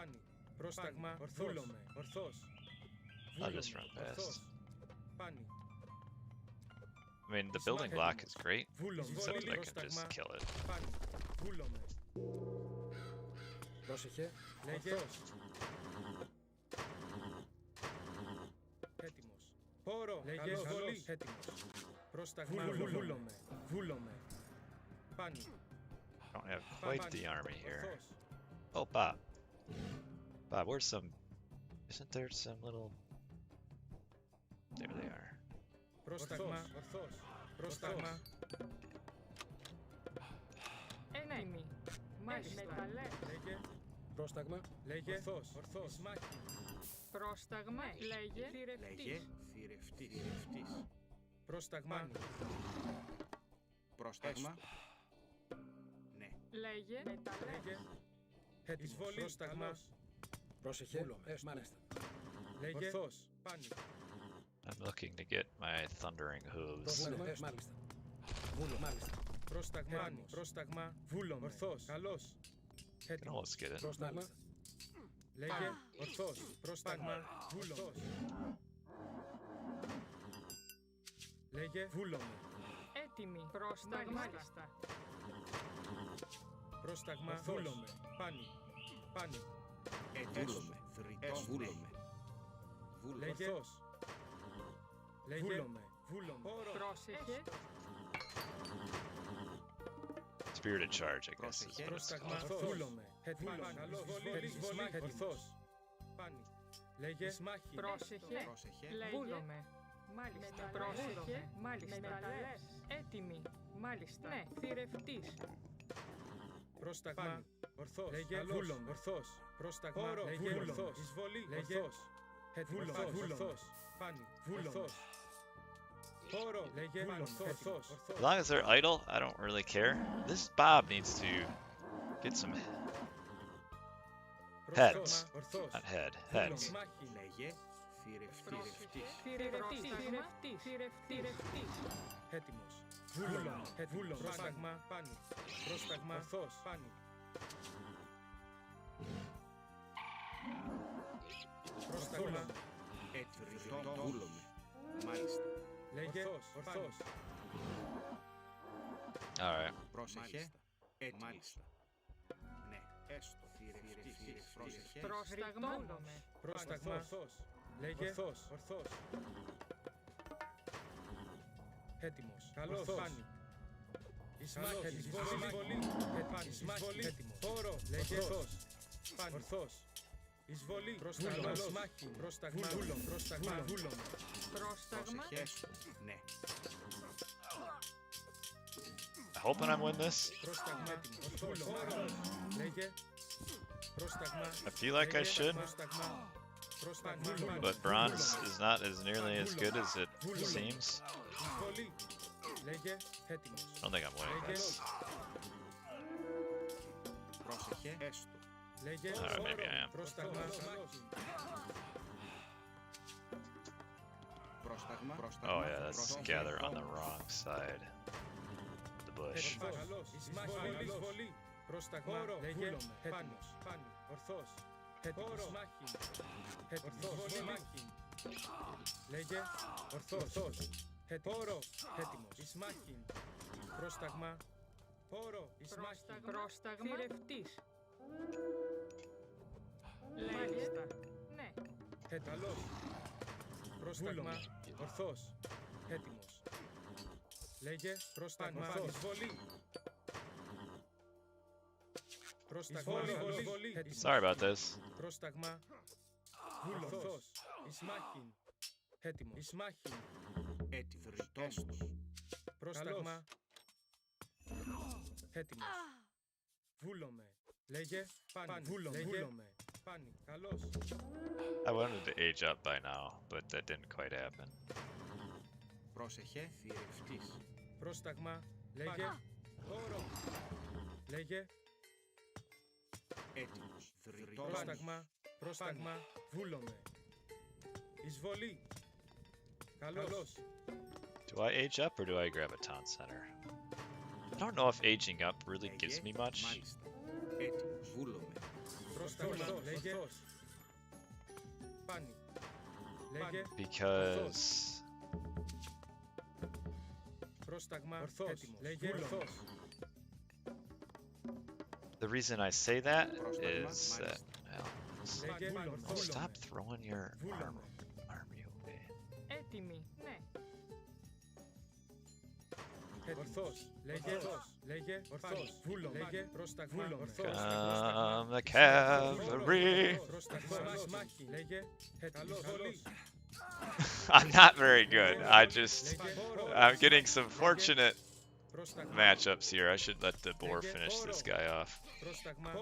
Πρόσταγμα. Βούλομαι. Ορθός. I'll just run past. Ορθός. Πάνι. I mean, the building block is great, Βούλομαι. except I can just kill it. Πάνι. Βούλομαι. Πρόσεχε. Λέγε. Έτοιμος. Πόρο. Λέγε. Εισβολή. Έτοιμος. Πρόσταγμα. Βούλομαι. Βούλομαι. Πάνι. I don't have quite the army here. Ορθός. Oh, Bob. Bob, where's some... Isn't there some little... There they are. Πρόσταγμα. Ορθός. Πρόσταγμα. Έτοιμη, μάλιστα. Μεταλλεύς. Λέγε. Πρόσταγμα. Λέγε. Ορθός. Μάχη. Πρόσταγμα, λέγε, Λέγε. θηρευτής. Θηρευτής. Πρόσταγμα. Πρόσταγμα. Ναι. Λέγε, μεταλλεύς. Λέγε. Έτοιμος. Πρόσταγμα. Πρόσεχε. Μάλιστα. Λέγε. Ορθός. Πάνι. I'm looking to get my thundering hooves. Πρόσταγμα. Μάλιστα. Βούλο. Μάλιστα. Πρόσταγμα. Πρόσταγμα. Βούλομαι. Ορθός. Καλώς. Can almost get it. Πρόσταγμα. Λέγε ορθός. Πρόσταγμα. Βούλος. Λέγε βούλομαι. Έτοιμη. Πρόσταγμα. Μάλιστα. Πρόσταγμα. Βούλομαι. Πάνι. Πάνι. Βούλομαι. Βούλομαι. Λέγε ορθός. Λέγε βούλομαι. Βούλομαι. Πρόσεχε. Spirited charge, I guess. Is what it's Πρόσταγμα. called. Βούλομαι. Εισβολή. Ορθός. Πάνι. Λέγε μάχη. Πρόσεχε. Λέγε. Βούλομαι. Μάλιστα. Πρόσεχε. Μάλιστα. Μεταλλές. Έτοιμη. Μάλιστα. Ναι. Θηρευτής. Πρόσταγμα. Ορθός. Λέγε βούλομαι. Ορθός. Πρόσταγμα. Λέγε ορθός. Εισβολή. Λέγε ορθός. Ορθός. Πάνι. Ορθός. Πόρο. Λέγε ορθός. As long as they're idle, I don't really care. This Bob needs to get some heads. Ορθός. Not head. Heads. Μάχη. Λέγε θηρευτής. Θηρευτής. Έτοιμος. Βούλομαι. Βούλομαι. Πρόσταγμα. Πάνι. Πρόσταγμα. Ορθός. Πάνι. Πρόσταγμα. Βούλομαι. Μάλιστα. Λέγε ορθός. Alright. Πρόσεχε. Μάλιστα. Ναι. Έστω. Θηρευτής. Πρόσεχε. Πρόσταγμα. Βούλομαι. Πρόσταγμα. Ορθός. Λέγε ορθός. Έτοιμος. Καλός. Πάνι. Εισμάχη. Εισβολή. Εισμάχη. Έτοιμος. Πόρο. Λέγε ορθός. Πάνι. Ορθός. Εισβολή. Πρόσταγμα. Εισμάχη. Πρόσταγμα. Πρόσταγμα. Βούλομαι. Πρόσταγμα. Πρόσεχε. Έστω. Ναι. Hoping I'm win this. Πρόσταγμα. Έτοιμος. Πόρο. Λέγε. Πρόσταγμα. I feel like I should, Πρόσταγμα. Πρόσταγμα. but bronze is not as nearly as good as it seems. Εισβολή. Λέγε. Έτοιμος. I don't think I'm winning this. Πρόσεχε. Έστω. Λέγε. Alright, maybe I am. Πρόσταγμα. Πρόσταγμα. Oh yeah, that's gather on the wrong side of the bush. Καλός. Εισβολή. Πρόσταγμα. Λέγε. Έτοιμος. Πάνι. Ορθός. Έτοιμος. Μάχη. Ορθός. Μάχη. Λέγε. Ορθός. Πόρο. Έτοιμος. Ισμάχη. Πρόσταγμα. Πόρο. Ισμάχη. Πρόσταγμα. Θηρευτής. Μάλιστα. Ναι. Καλός. Πρόσταγμα. Ορθός. Έτοιμος. Λέγε. Πρόσταγμα. Εισβολή. Πρόσταγμα. Εισβολή. Sorry about this. Πρόσταγμα. Ορθός. Ισμάχη. Έτοιμος. Ισμάχη. Έστω. Πρόσταγμα. Έτοιμος. Βούλομαι. Λέγε. Πάνι. Βούλομαι. Πάνι. Καλός. I wanted to age up by now, but that didn't quite happen. Πρόσεχε. Θηρευτής. Πρόσταγμα. Λέγε. Όρο. Λέγε. Έτοιμος. Πρόσταγμα. Πρόσταγμα. Βούλομαι. Εισβολή. Καλός. Do I age up or do I grab a town center? I don't know if aging up really gives me much. Μάλιστα. Έτοιμος. Βούλομαι. Πρόσταγμα. Λέγε. Πάνι. Λέγε. Because Πρόσταγμα. Έτοιμος. Λέγε. Ορθός. the reason I say that Πρόσταγμα. is that, well, Λέγε. stop throwing your Βούλομαι. army away. Έτοιμη. Ναι. Ορθός. Λέγε. Λέγε. Ορθός. Βούλομαι. Λέγε. Πρόσταγμα. Ορθός. Come the cavalry. Πρόσταγμα. Μάχη. Λέγε. Καλός. I'm not very good. I'm getting some fortunate Πρόσταγμα. matchups here. I should let the boar finish this guy off. Πρόσταγμα.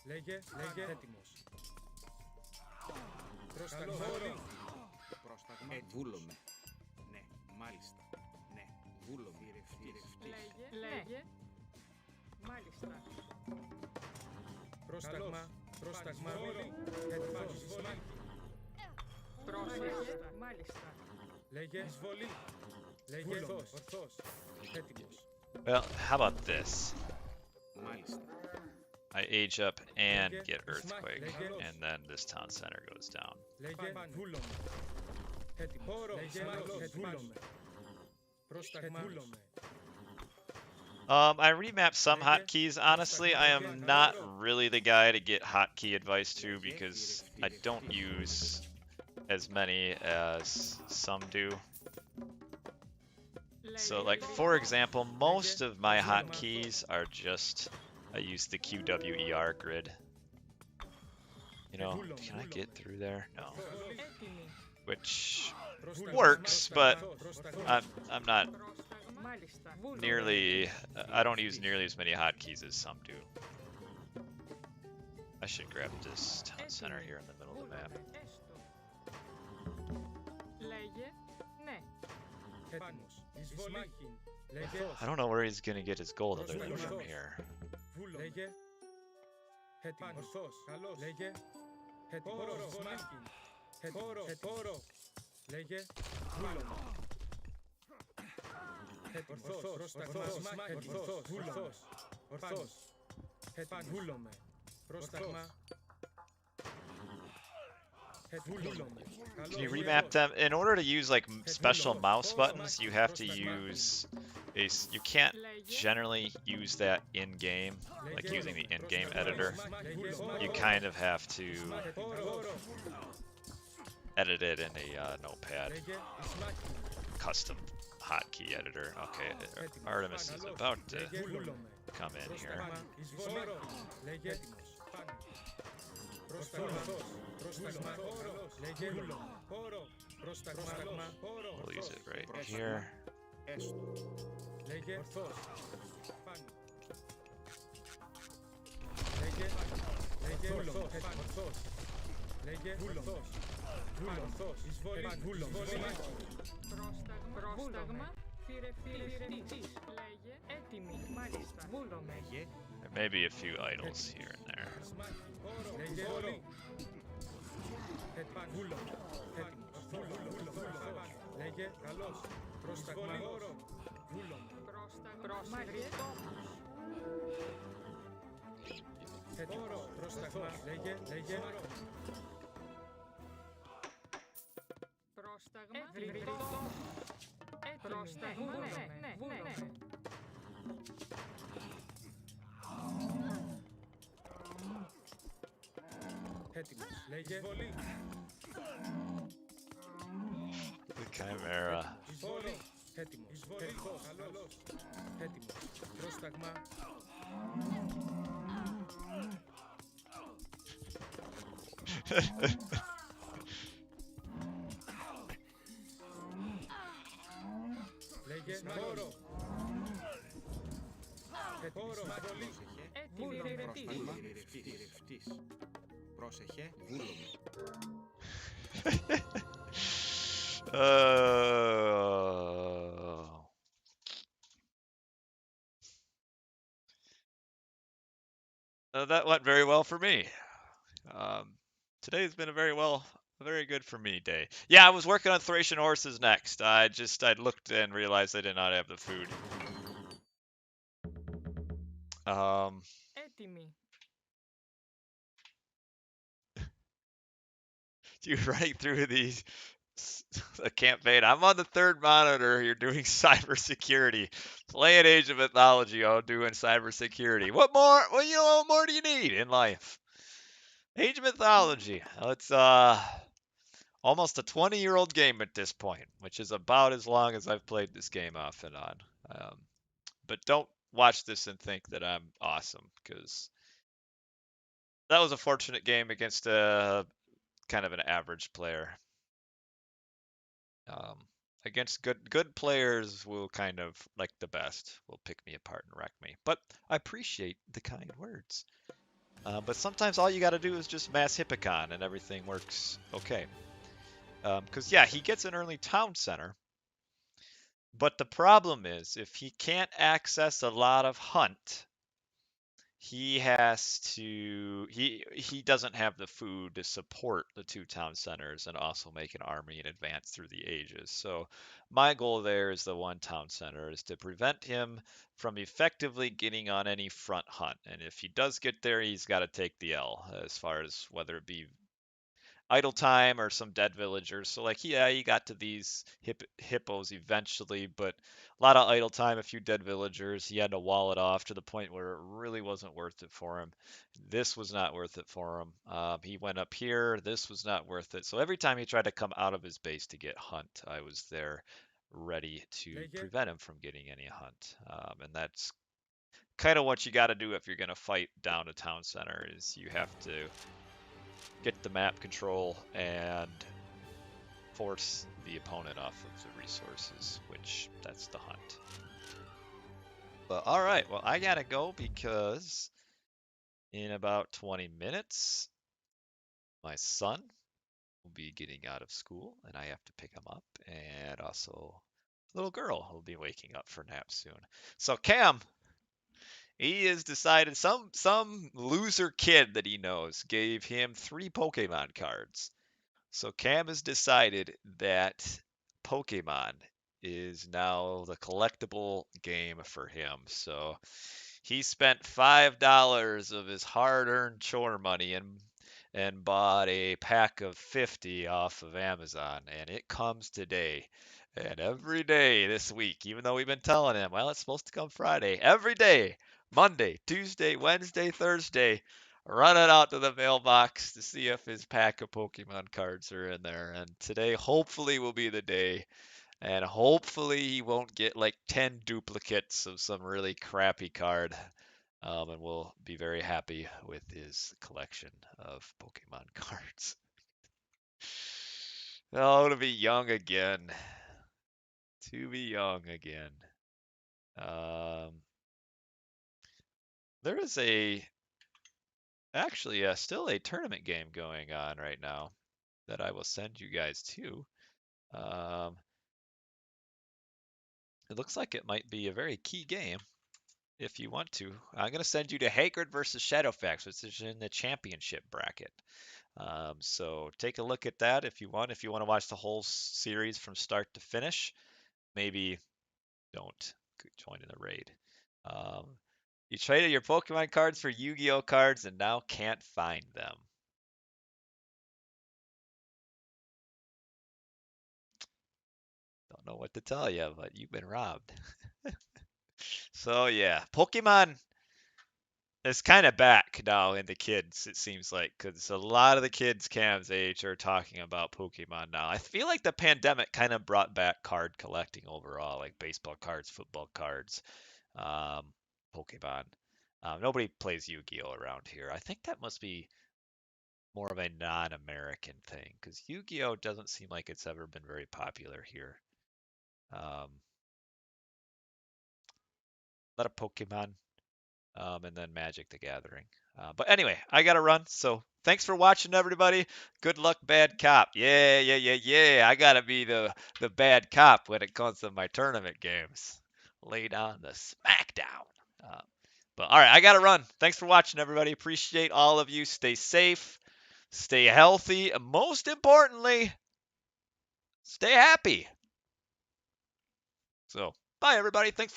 Λέγε. Έτοιμος. Πρόσταγμα. Πρόσταγμα. Βούλομαι. Ναι. Μάλιστα. Ναι. Βούλομαι. Θηρευτής. Λέγε. Μάλιστα. Πρόσταγμα. Πρόσταγμα. Έτοιμος. Πρόσεχε. Μάλιστα. Λέγε. Εισβολή. Λέγε. Ορθός. Έτοιμος. Well, how about this? Μάλιστα. I age up and get earthquake, and then this town center goes down. Λέγε βούλομαι. Έτοιμος. Λέγε βούλομαι. Πρόσταγμα. Βούλομαι. I remap some hotkeys. Honestly, I am not really the guy to get hotkey advice to because I don't use as many as some do. So, like, for example, most of my hotkeys are just, I use the QWER grid. You know, can I get through there? No. Which works, but I'm not nearly, I don't use nearly as many hotkeys as some do. I should grab this town center here in the middle of the map. I don't know where he's gonna get his gold other than from here. Λέγε έτοιμος. Ορθός. Καλός. Λέγε έτοιμος. Χώρο. Λέγε βούλομαι. Ορθός. Πρόσταγμα. Ορθός. Βούλομαι. Πρόσταγμα. Can you remap them? In order to use like special mouse buttons, you have to use a. You can't generally use that in game, like using the in-game editor. You kind of have to edit it in a notepad, custom hotkey editor. Okay, Artemis is about to come in here. We'll use it right here. There may be a few idols here and there. Λέγε καλός. Πρόσταγμα. Βούλομαι. Πρόσταγμα. Λέγε. Πρόσταγμα. Έτοιμος. Λέγε βολή. The Chimera. Εισβολή. Έτοιμος. Καλός. Έτοιμος. Πρόσταγμα. Λέγε χώρο. Χώρο. Θηρευτής. Πρόσεχε. Βούλομαι. That went very well for me. Today's been a very good for me day. Yeah, I was working on Thracian horses next. I looked and realized I did not have the food. You running through the campaign. I'm on the third monitor. You're doing cybersecurity. Playing Age of Mythology. I'm doing cybersecurity. What more? Well, you know, what more do you need in life? Age of Mythology. It's almost a 20-year-old game at this point, which is about as long as I've played this game off and on. But don't watch this and think that I'm awesome, because that was a fortunate game against a kind of an average player. Against good players will kind of, like the best, will pick me apart and wreck me. But I appreciate the kind words. But sometimes all you got to do is just mass Hippicon and everything works okay. Because yeah, he gets an early town center. But the problem is, if he can't access a lot of hunt, he has to he doesn't have the food to support the two town centers and also make an army and advance through the ages. So my goal there is the one town center is to prevent him from effectively getting on any front hunt. And if he does get there, he's got to take the L as far as whether it be idle time or some dead villagers. So like yeah, he got to these hippos eventually, but a lot of idle time, a few dead villagers. He had to wall it off to the point where it really wasn't worth it for him. This was not worth it for him. He went up here. This was not worth it. So every time he tried to come out of his base to get hunt, I was there ready to Λέγε. prevent him from getting any hunt. And that's kind of what you got to do if you're going to fight down a town center is you have to get the map control and force the opponent off of the resources, which that's the hunt. But all right, well, I gotta go because in about 20 minutes, my son will be getting out of school and I have to pick him up, and also little girl will be waking up for nap soon. So Cam, he has decided some loser kid that he knows gave him 3 Pokemon cards. So Cam has decided that Pokemon is now the collectible game for him. So he spent $5 of his hard-earned chore money and bought a pack of 50 off of Amazon, and it comes today. And every day this week, even though we've been telling him, well, it's supposed to come Friday, every day, Monday, Tuesday, Wednesday, Thursday, running out to the mailbox to see if his pack of Pokemon cards are in there. And today, hopefully, will be the day. And hopefully, he won't get like 10 duplicates of some really crappy card. And we'll be very happy with his collection of Pokemon cards. Oh, to be young again. To be young again. There is actually still a tournament game going on right now that I will send you guys to. It looks like it might be a very key game if you want to. I'm going to send you to Hagrid versus Shadowfax, which is in the championship bracket. So take a look at that if you want. If you want to watch the whole series from start to finish, maybe don't join in the raid. You traded your Pokemon cards for Yu-Gi-Oh cards and now can't find them. Don't know what to tell you, but you've been robbed. So yeah, Pokemon is kind of back now in the kids, it seems like, because a lot of the kids Cam's age are talking about Pokemon now. I feel like the pandemic kind of brought back card collecting overall, like baseball cards, football cards, um, Pokemon. Nobody plays Yu-Gi-Oh around here. I think that must be more of a non-American thing, because Yu-Gi-Oh doesn't seem like it's ever been very popular here. A lot of Pokemon, and then Magic the Gathering. But anyway, I gotta run. So thanks for watching, everybody. Good luck, bad cop. Yeah, yeah, yeah, yeah. I gotta be the bad cop when it comes to my tournament games. Lay down the smackdown. Uh, but all right, I gotta run. Thanks for watching, everybody. Appreciate all of you. Stay safe, stay healthy, and most importantly, stay happy. So bye, everybody. Thanks for watching.